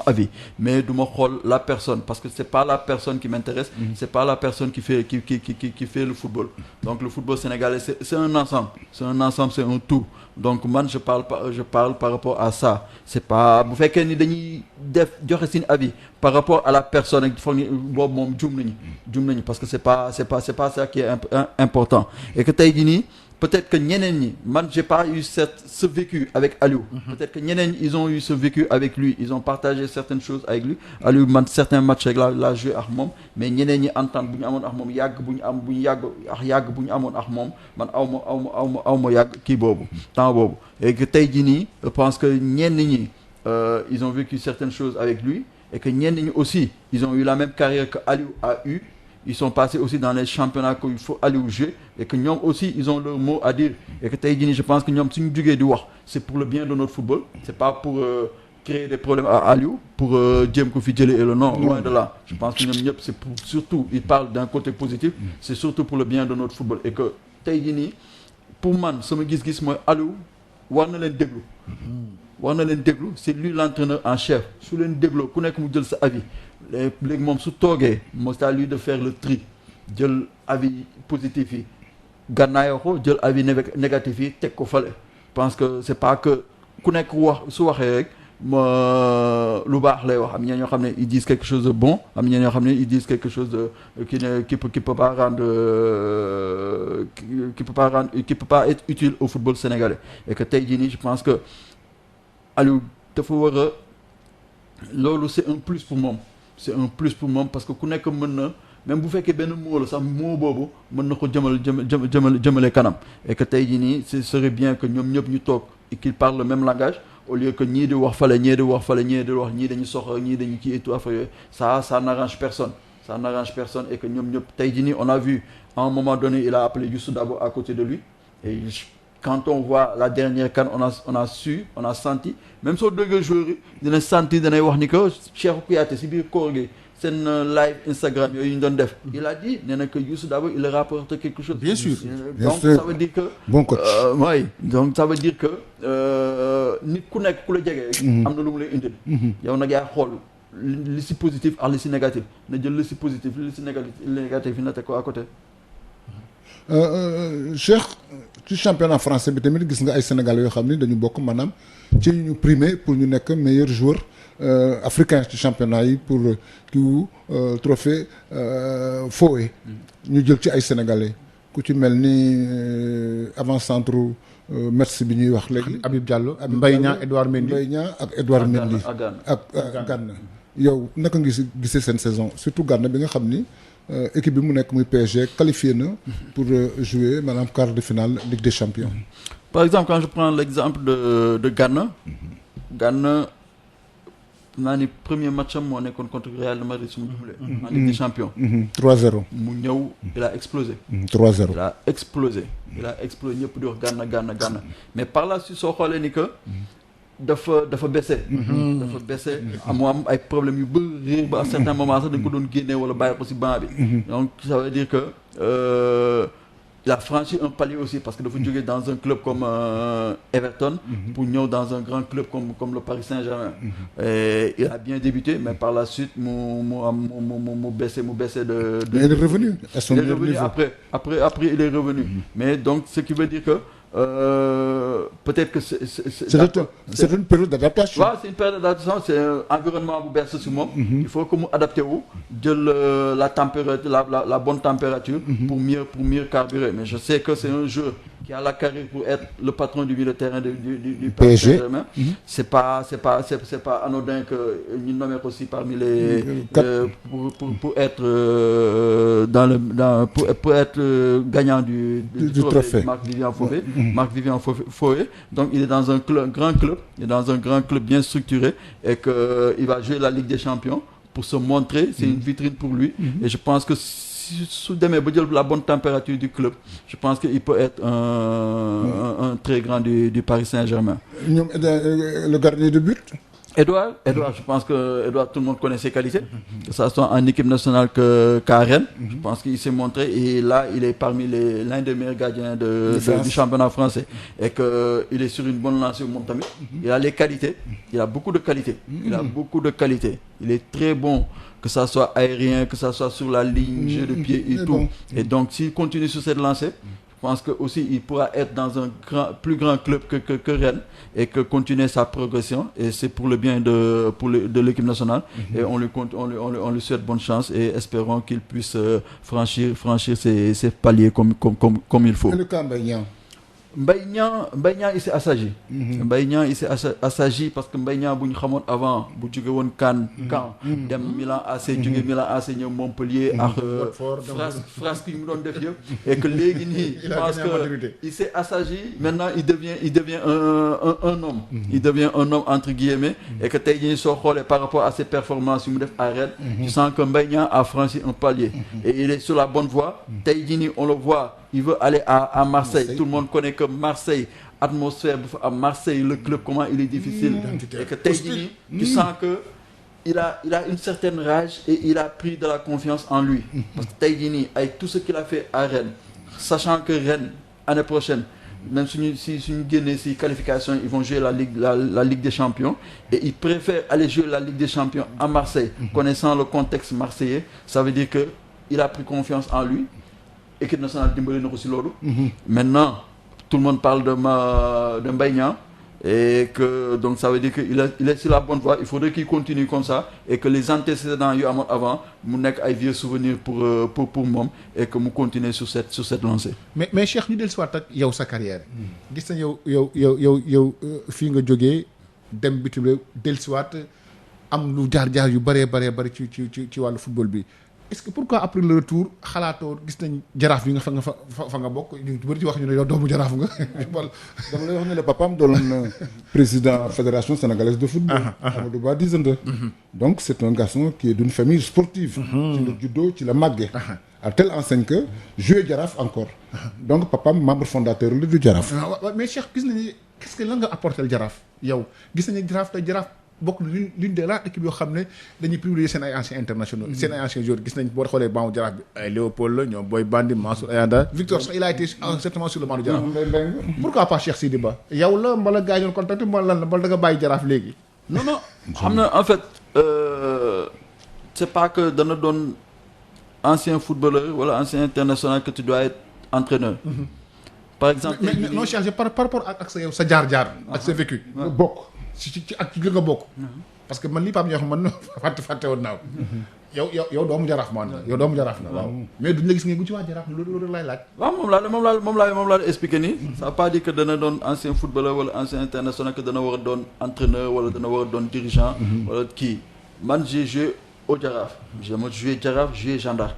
avis mais du ma xool la personne parce que c'est pas la personne qui m'intéresse c'est pas la personne qui fait le football donc le football sénégalais c'est un ensemble c'est un tout donc man je parle par rapport à ça c'est pas bu fekkee ni dañuy joxe seen avis par rapport à la personne ak foog ni boobu moom juum nañu parce que c'est pas ça qui est important et que tey jii nii peut-être que ñeneen ñi man j'ai pas eu ce vécu avec Aliou peut-être que ñeneen ñi ils ont eu ce vécu avec lui ils ont partagé certaines choses avec lui Aliou man certains matchs rek la joué ak moom mais ñeneen ñi entente bu ñu amoon ak moom yàgg bu ñu amoon ak moom man aw ma yàgg kii boobu temps boobu et que tey jii nii je pense que ñenn ñi ils ont vécu certaines choses avec lui et que ñenn ñi aussi ils ont eu la même carrière que Aliou a eu ils sont passés aussi dans les championnats qu'il faut aller jouer et que ñoom aussi ils ont leur mot à dire et que tey jii nii je pense que ñoom suñu jógee di wax c'est pour le bien de notre football c'est pas pour créer des problèmes à Aliou pour jéem ko fi jëlee et le non loin de là je pense que ñoom ñëpp c'est pour surtout ils parlent d'un côté positif c'est surtout pour le bien de notre football et que tey jii nii pour man sama gis-gis mooy Aliou war na leen déglu c'est lui l'entraîneur en chef su leen dégloo ku nekk mu jël sa avis léegi moom su toogee moo c'est à lui de faire le tri jël avis positif yi gànnaayoo ko jël avis négatif yi teg ko fale parce que c'est pas que ku nekk su waxee rek lu baax lay wax am ñoo xam ne ils disent quelque chose de bon am ñoo xam ne ils disent quelque chose de qui peut pas être utile au football sénégalais et que tey jii nii je pense que Aliou dafa war a loolu c'est un plus pour moom parce que ku nekk mën na même bu fekkee benn mot la sax mot boobu mën na ko jëmale kanam et que tey jii nii ce serait bien que ñoom ñëpp ñu toog et qu'ils parlent le même langage au lieu que ñii di wax fale ñii dañu soxla ñii dañu kii et tout affaire yooyu ça n'arrange personne et que ñoom ñëpp tey jii nii on a vu à un moment donné il a appelé Youssou Dabo à côté de lui et quand on voit la dernière CAN on a senti même soo déggee joueur yi dina senti danay wax ni que Cheikhou Kouyaté si biir koor gi seen live Instagram yooyu ñu doon def il a dit nee na que Youssou Dabo il leur apporte quelque chose bien sûr donc ça veut dire que bon coach oui donc ça veut dire que nit ku nekk ku la jege am na lu mu lay indil yow nag yaa xool li si positif ak li si négatif na jël li si positif li si négatif yi na teg ko à côté Cheikh ci championnat français bi tamit gis nga ay Sénégalais yoo xam ni dañu bokk maanaam ci ñu primé pour ñu nekk meilleur joueur africain ci championnat yi pour kiiwu trophée Foé ñu jël ci ay Sénégalais ku ci mel ni avant-centre Metz bi ñuy wax léegi. Habib Diallo Mbaye Niang Edouard Mendy Mbaye Niang ak Edouard Mendy ak Gana. yow naka ngi gisee seen saison surtout Gana bi nga xam ni équipe bi mu nekk muy PSG qualifié na pour jouer maanaam quart de finale Ligue des Champions. Par exemple, quand je prends l'exemple de Gana, Gana, naa ni premier match am moo nekkoon contre Real de Madrid su ma jubulee en Ligue des Champions. 3-0. mu ñëw il a explosé. 3-0. il a explosé ñëpp di wax Gana mais par la suite soo xoolee ni que dafa baissé. dafa baissé mu am ay problèmes yu bëri ba à certains moments sax dañ ko doon génne wala bàyyi ko ci banc bi. donc ça veut dire que il a franchi un palier aussi parce que dafa jógee dans un club comme Everton pour ñëw dans un grand club comme le Paris Saint-Germain. Et il a bien débuté mais par la suite mu baissé de. Mais il est revenu à son il est revenu niveau. après il est revenu. Mais donc ce qui veut dire que peut-être que c'est une période d'adaptation. waaw c'est une période d'adaptation c'est un environnement bu bees si moom. il faut que mu adapté wu jël la température la bonne température. pour mieux carburer mais je sais que c'est un joueur qui a la carrière pour être le patron du milieu de terrain du Paris Saint-Germain. C'est pas anodin que ñu nommé aussi parmi les pour être pour être gagnant du trophée Marc-Vivien Foé. Donc il est dans un grand club bien structuré et que il va jouer la Ligue des Champions pour se montrer, c'est une vitrine pour lui. Et je pense que su demee ba jël la bonne température du club, je pense qu'il peut être un très grand du Paris Saint-Germain. Le gardien de but. Edouard, je pense que Edouard, tout le monde connaît ses qualités, que ça soit en équipe nationale qu'à Rennes. Je pense qu'il s'est montré et là, il est parmi l'un des meilleurs gardiens du championnat français et qu'il est sur une bonne lancée au Montamé. Il a les qualités, il a beaucoup de qualités. Il est très bon, que ça soit aérien, que ça soit sur la ligne, jeu de pied et tout. Et donc, s'il continue sur cette lancée, je pense que aussi il pourra être dans un plus grand club que Rennes et que continuer sa progression et c'est pour le bien de l'équipe nationale et on lui souhaite bonne chance et espérons qu'il puisse franchir ses paliers comme il faut. Et le cas Mbaye Niang il s'est assagi. Mbaye Niang il s'est assagi parce que Mbaye Niang bu ñu xamoon avant bu jóge woon Cannes dem Milan AC jóge Milan AC ñëw Montpellier ak frasque yu mu doon def yëpp et que léegi nii je pense que il s'est assagi maintenant il devient un homme. Il devient un homme entre guillemets et que tey jii soo xoolee par rapport à ses performances yu mu def à Rennes tu sens que Mbaye Niang a franchi un palier et il est sur la bonne voie. Tey jii nii on le voit. Il veut aller à Marseille. Tout le monde connaît que Marseille, atmosphère à Marseille, le club, comment il est difficile. Et que Taïdini, tu sens que il a une certaine rage et il a pris de la confiance en lui. Parce que Taïdini, avec tout ce qu'il a fait à Rennes, sachant que Rennes, année prochaine, même si nous gagnons ces qualifications, ils vont jouer la Ligue des Champions. Et ils préfèrent aller jouer la Ligue des Champions à Marseille, connaissant le contexte marseillais. Ça veut dire qu'il a pris confiance en lui. Équipe nationale dimbali na ko si loolu. Maintenant tout le monde parle de Mbaye Niang et que donc ça veut dire que il est sur la bonne voie. Il faudrait qu'il continue comme ça et que les antécédents yu amoon avant mu nekk ay vieux souvenirs pour moom et que mu continuer sur cette lancée. mais Cheikh ñu dellusiwaat ak yow sa carrière. gis na yow fii nga jógee dem bitim réew dellusiwaat am lu jaar yu bëree ci wàllu football bi. Est-ce que pourquoi après le retour xalaatoo gis nañ jaraaf bi nga fa nga bokk ñu bëri ci wax ñu ne yow doomu jaraaf nga. dama lay wax ne le papaam doon président fédération sénégalaise de football. Amadou Ba Dizende. Donc c'est un garçon qui est d'une famille sportive. ci la juddoo ci la màggee. à telle enseigne que joué jaraaf encore. donc papaam membre fondateur la du jaraaf. mais Cheikh gis nañu qu'est-ce que lan nga apporté jaraaf yow gis nañu jaraaf bokk l'une des rares équipes yoo xam ne dañuy privilégier seen ay anciens internationaux seen ay anciens joueurs gis nañ boo xoolee banc jaraaf bi ay Léopold la ñoom Boy Bandi Mansour Ayanda Victor sax il a été certainement sur le banc du jaraaf. Pourquoi pas Cheikh Sidi Ba yow la mbala gars yi ñoon contacté mbala lan la mbala da nga bàyyi jaraaf léegi. non xam na en fait c'est pas que dana doon ancien footballeur wala ancien international que tu dois être entraîneur. par exemple. mais non Cheikh par rapport ak sa yow sa jaar-jaar. ak sa vécu. bokk ci ak ci li nga bokk. parce que man lii Pape Ndiaye man fàtte woon naa ko. yow doomu jaraaf man yow doomu jaraaf na waaw. mais duñ la gis nga gu ci waa jaraaf loolu lay laaj. waaw moom laa expliqué nii. ça veut pas dire que dana doon ancien footballeur wala ancien international que dana war a doon entraîneur wala dana war a doon dirigeant. wala kii man j'ai joué au Jaraaf. dama joué Jaraaf joué Jeanne d'Arc.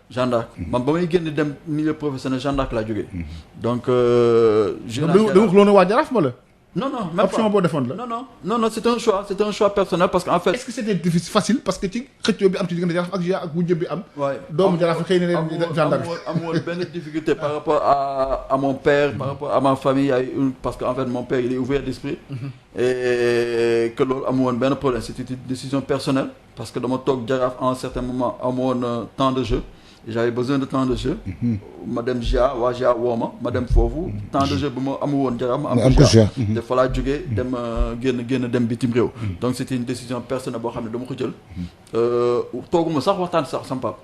Jeanne d'Arc man ba may génn dem milieu professionnel Jeanne d'Arc laa jógee. donc. dama ko loon waa Jaraaf ma la. non même option boo defoon la. non c'est un choix personnel parce que en fait. est-ce que c'était difficile facile parce que ci xëccoo bi am ci diggante Jaraaf ak wujj bi am. doomu Jaraaf xëy na leen Jeanne d'Arc. amoon benn difficulté par rapport à mon père par rapport à ma famille parce que en fait mon père il est ouvert d'esprit. et que loolu amoon benn problème c'était une décision personnelle parce que dama toog Jaraaf à un certain moment amoon temps de jeu. j'avais besoin de temps de jeu. ma dem GIA waa GIA woo ma dem foofu. temps de jeu bu ma amu woon Jaraaf ma am ko GIA. te fa laa jógee dem génn dem bitim réew. donc c'était une décision personnelle boo xam ne dama ko jël. tooguma sax waxtaan sax sama papa.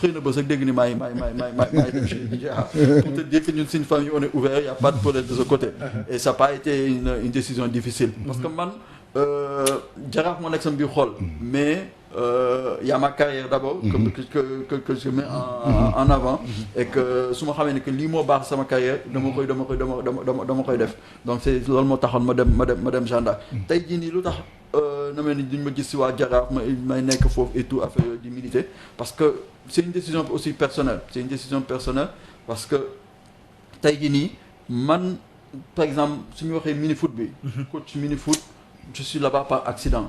xëy na ba sax dégg ni maay dem GIA. pour te dire que ñun suñu famille on est ouvert y a pas de problème de ce côté. et ça n'a pas été une décision difficile. parce que man Jaraaf moo nekk sama biir xol. mais y a ma carrière d'abord que je mets en avant et que su ma xamee ne que lii moo baax sama carrière dama koy def donc c'est loolu moo taxoon ma dem Jeanne d'Arc tey jii nii lu tax na mel ni duñ ma gis si waa Jaraaf may nekk foofu et tout affaire di militer parce que c'est une décision aussi personnelle parce que tey jii nii man par exemple suñu waxee mini foot bi coach mini foot je suis là-bas par accident.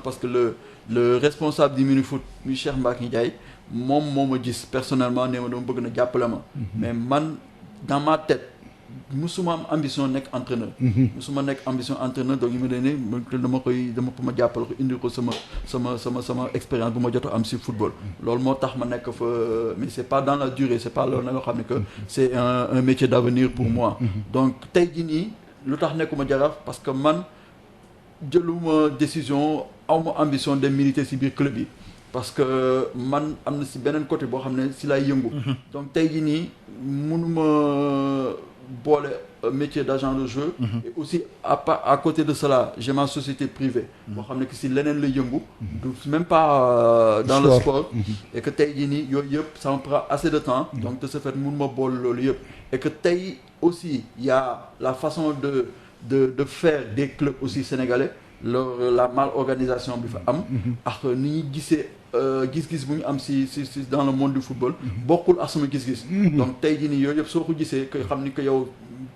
Parce que le responsable du mini-foot, muy Cheikh Mbacke Ndiaye, moo ma gis personnellement ne ma dama bëgg na jàppale ma. mais man dans ma tête musuma am ambition nekk entraîneur. donc yi ma dama jàppale ko indi ko sama expérience bu ma jot a am si football. loolu moo tax ma nekk fa mais c'est pas dans la durée c'est pas loolu na nga xam ne que c'est un métier d'avenir pour moi. donc tey jii nii lu tax nekkuma Jaraaf parce que man. jëluma décision awma ambition de militer ci biir club yi parce que man am na ci beneen côté boo xam ne ci lay yëngu. donc tey jii nii mënuma boole métier d'agent de jeu. et aussi à côté de cela j'ai ma société privée. boo xam ne que ci leneen lay yëngu. du même pas dans le sport. et que tey jii nii yooyu yëpp ça me prend assez de temps. donc de ce fait mënuma boole loolu yëpp. et que tey aussi y a la façon de faire des clubs aussi sénégalais la mal-organisation bi fa am ak ni ñuy gisee gis-gis bu ñu am si dans le monde du football bokkul ak sama gis-gis donc tey jii nii yooyu yëpp soo ko gisee que xam ni que yow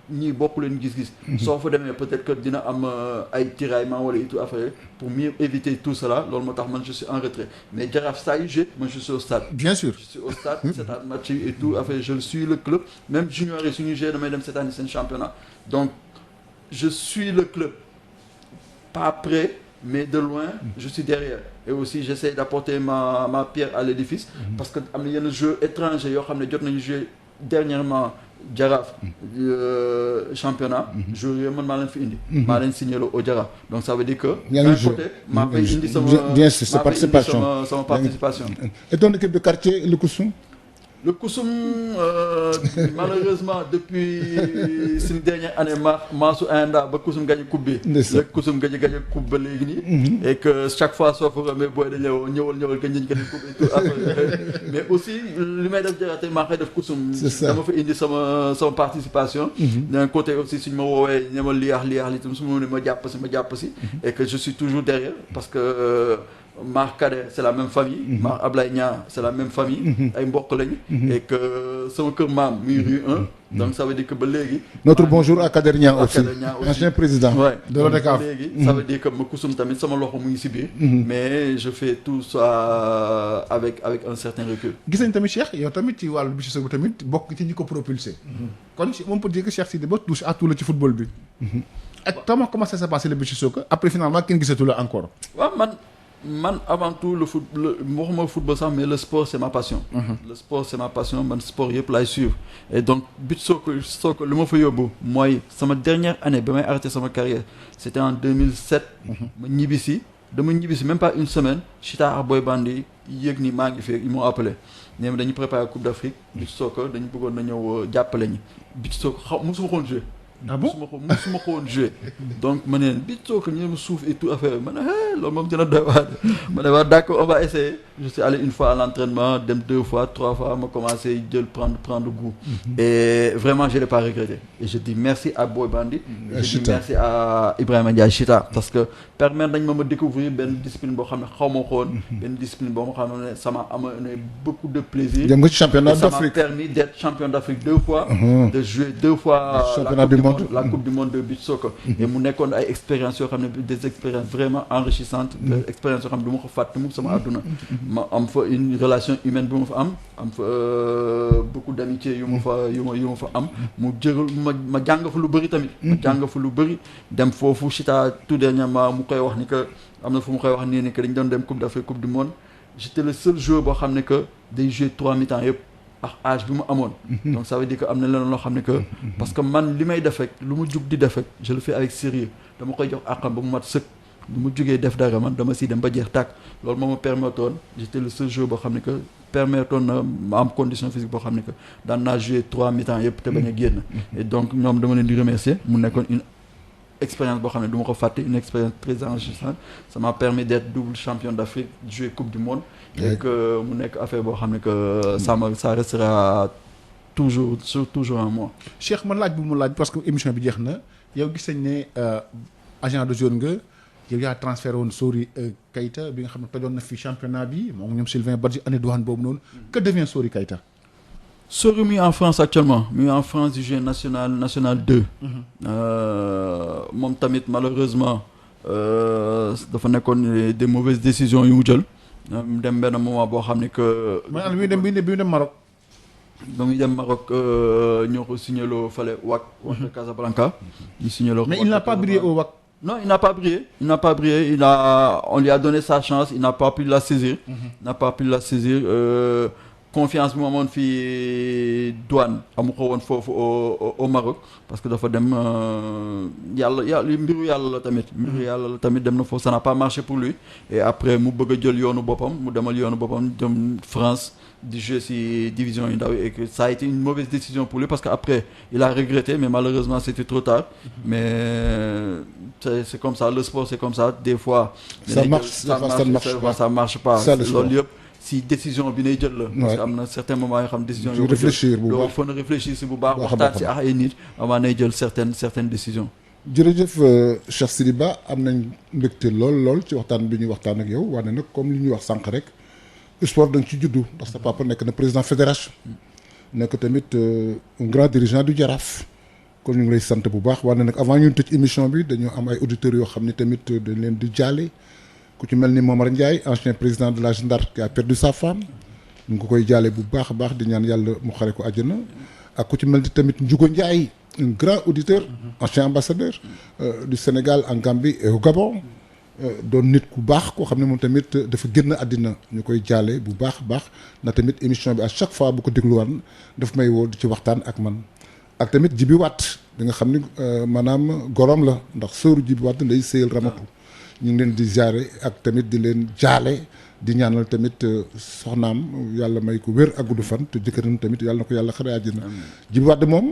ñii bokku leen gis-gis soo fa demee peut-être que dina am ay tiraillement wala et tout affaire pour mieux éviter tout cela loolu moo tax man je suis en retrait mais Jaraaf saa yu jeu man je suis au stade bien sûr je suis au stade c'est-à-dire match et tout affaire je suis le club même junior yi suñu jeu damay dem cette année seen championnat donc je suis le club pas près mais de loin je suis derrière et aussi j'essaie d'apporter ma pierre à l'édifice parce que am na yenn jeux étrangers yoo xam ne jot nañu jouer dernièrement Jaraaf championnat joueurs yooyu man maa leen fi indi maa leen signé au Jaraaf donc ça veut dire que d'un côté maa fay indi sama participation et ton équipe de quartier le Koussoum malheureusement depuis suñu dernière année maasu Anda ba Koussoum gagné coupe bi la Koussoum gagné coupe ba léegi nii et que chaque fois soo fa mais booy da ñëwal que ñiñ gagné coupe et tout mais aussi li may def Jaraaf tey maa koy def Koussoum dama fa indi sama participation d'un côté aussi suñu ma woowee ñe ma liyaax li tam su ma ne ma jàpp si et que je suis toujours derrière parce que Mar Kader c'est la même famille Mar Ablaye Niang c'est la même famille ay mbokk lañu et que sama kër maam muy rue 1 donc ça veut dire que ba léegi notre bonjour à Kader Niang aussi ancien président de l'ODCAV léegi ça veut dire que ma Koussoum tamit sama loxo mu ngi ci biir mais je fais tout ça avec un certain recul gis nañ tamit Cheikh yow tamit ci wàllu Bichi Soko tamit bokk ci ñi ko propulsé kon on peut dire que Cheikh Sidy Ba touche à tout la ci football bi ak comment ça s'est passé le Bichi Soko après finalement kenn gisatu la encore waaw man avant tout le football sax mais le sport c'est ma passion le sport c'est ma passion man sport yëpp laay suivre et donc Bichi Soko lu ma fa yóbbu mooy sama dernière année ba may arrêté sama carrière c'était en 2007 ma ñibbisi dama ñibbisi même pas une semaine Chita ak Boy Bandi yëg ni maa ngi fi ils m'ont appelé nee dañu préparé Coupe d'Afrique beach soccer dañu bëggoon na ñëw jàppale ñi beach soccer musuma xoon jouer. Ah bon musuma ko woon jouer donc ma ne leen beach soccer ñu ne ma suuf et tout affaire ma ne loolu moom dina doy waar ma ne waa d'accord on va essayer je suis allé une fois à l'entraînement dem 2 fois 3 fois ma commencé jël prendre goût et vraiment je l'ai pas regretté et je dis merci à Boy Bandi je dis merci à Ibrahima Ndiaye Chita parce que permettre nañ ma découvrir benn discipline boo xam ne xaw ma ko woon benn discipline boo xam ne ça m'a amené beaucoup de plaisir dem nga ci championnat d'Afrique ça m'a permis d'être champion d'Afrique 2 fois de jouer 2 fois la coupe du monde de beach soccer et mu nekkoon ay expériences yoo xam ne des expériences vraiment enrichissantes des expériences yoo xam ne du ma ko fàtte mu sama àdduna ma am fa une relation humaine bu ma fa am fa beaucoup d'amitié yu ma fa am mu jël ma jàng fa lu bëri tamit ma jàng fa lu bëri dem foofu Chita tout dernièrement mu koy wax ni que am na fu mu koy wax nii ni que dañ doon dem coupe d'Afrique coupe du monde j'étais le seul joueur boo xam ne que day jouer 3 mi-temps yëpp ak âge bi mu amoon donc ça veut dire que am na leneen loo xam ne que parce que man li may def rek lu mu jug di def rek je le fais avec sérieux dama koy jox àqam ba mu mat sëkk lu mu jugee def dara man dama siy dem ba jeex tàkk loolu moo ma permettoon j'étais le seul joueur boo xam ne que permettoon na ma am condition physique boo xam ne que daan naa jouer 3 mi-temps yëpp te bañ a génn et donc ñoom dama leen di remercier mu nekkoon une expérience boo xam ne du ma ko fàtte une expérience très enrichissante ça m'a permis d'être double champion d'Afrique jouer coupe du monde et que mu nekk affaire boo xam ne que ça restera toujours en moi. Cheikh man laaj bu mu laaj parce que émission bi jeex na yow gis nañ ne agent de jeune nga yow yaa transféré woon Sori Keita bi nga xam ne tojoon na fi championnat bi moom ñoom Sylvain Badji année douane boobu noonu que devient Sori Keita. Sori mi en France actuellement mi en France du jeu national 2. moom tamit malheureusement dafa nekkoon des mauvaises décisions yu mu jël. dem benn moment boo xam ne que. maanaam bi mu dem Maroc. ba muy dem Maroc ñoo ko signaloo fale WAC. WAC de Casablanca. ñu signaloo mais il n'a pas brillé au WAC. non il n'a pas brillé on lui a donné sa chance il n'a pas pu la saisir. Confiance bi mu amoon fii douane amu ko woon foofu au Maroc parce que dafa dem yàlla mbiru yàlla la tamit dem na foofu ça n'a pas marché pour lui et après mu bëgg a jël yoonu boppam mu demal yoonu boppam dem France di jouer ci division yu ndaw et que ça a été une mauvaise décision pour lui parce que après il a regretté mais malheureusement c'était trop tard mais c'est comme ça le sport c'est comme ça des fois ça marche pas loolu yëpp si décision bi nay jël la. parce que am na certains moments yoo xam décision yoo réfléchir bu baax faut na réfléchir si bu baax waxtaan si ak ay nit avant nay jël certaines décisions. jërëjëf Cheikh Sidy Ba am nañ mbégte lool ci waxtaan bi ñuy waxtaan ak yow wane nag comme li ñuy wax sànq rek sport da nga ci juddu ndax sa papa nekk na président fédération nekk tamit un grand dirigeant du Jaraaf kon ñu ngi lay sant bu baax wane nag avant ñu tëj émission bi dañoo am ay auditeurs yoo xam ne tamit dañ leen di jaale. ku ci mel ni Momar Ndiaye ancien président de la Jeanne d'Arc qui a perdu sa femme ñu ngi ko koy jaale bu baax a baax di ñaan yàlla mu xare ko àjjana ak ku ci mel ni tamit Ndiougo Ndiaye un grand auditeur ancien ambassadeur du Sénégal en Gambie et au Gabon doon nit ku baax koo xam ne moom tamit dafa génn àddina ñu koy jaale bu baax a baax na tamit émission bi à chaque fois bu ko dégluwaan daf may woo di ci waxtaan ak man ak tamit Djibi Watt di nga xam ni maanaam gorom la ndax sóoru Djibi Watt nday sëyal ramatu ñu ngi leen di jaare ak tamit di leen jaale di ñaanal tamit soxnaam yàlla may ko wér ak gudd fan te jëkkëram tamit yàlla na ko yàlla xare àddina Djibi Wade moom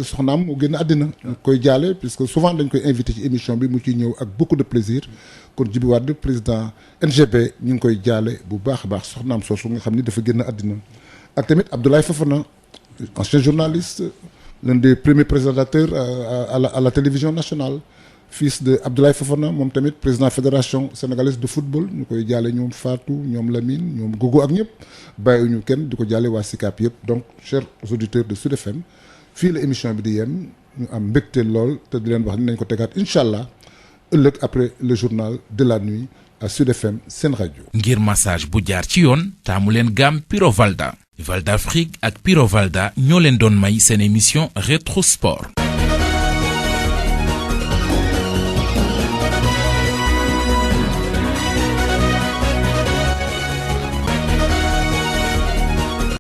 soxnaam mu génn àddina ñu koy jaale puisque souvent dañ koy invité ci émission bi mu ciy ñëw ak beaucoup de plaisir kon Djibi Wade président NGB ñu ngi koy jaale bu baax a baax soxnaam soosu nga xam ni dafa génn àddina ak tamit Abdoulaye Fofana ancien journaliste l'un des premiers présentateurs à la télévision nationale fils de Abdoulaye Fofana moom tamit président fédération sénégalaise de football ñu koy jaale ñoom Fatou ñoom Lamine ñoom Gogo ak ñëpp bàyyiwuñu kenn di ko jaale waa SICAP yëpp donc chers auditeurs de Sud FM fii la émission bi di yem ñu am mbégte lool te di leen wax ni nañ ko tegaat incha allah ëllëg après le journal de la nuit à Sud FM seen rajo. ngir massage bu jaar ci yoon taamu leen gamme Piro Valda. Valda Afrique ak Piro Valda ñoo leen doon may seen émission Rétro Sport.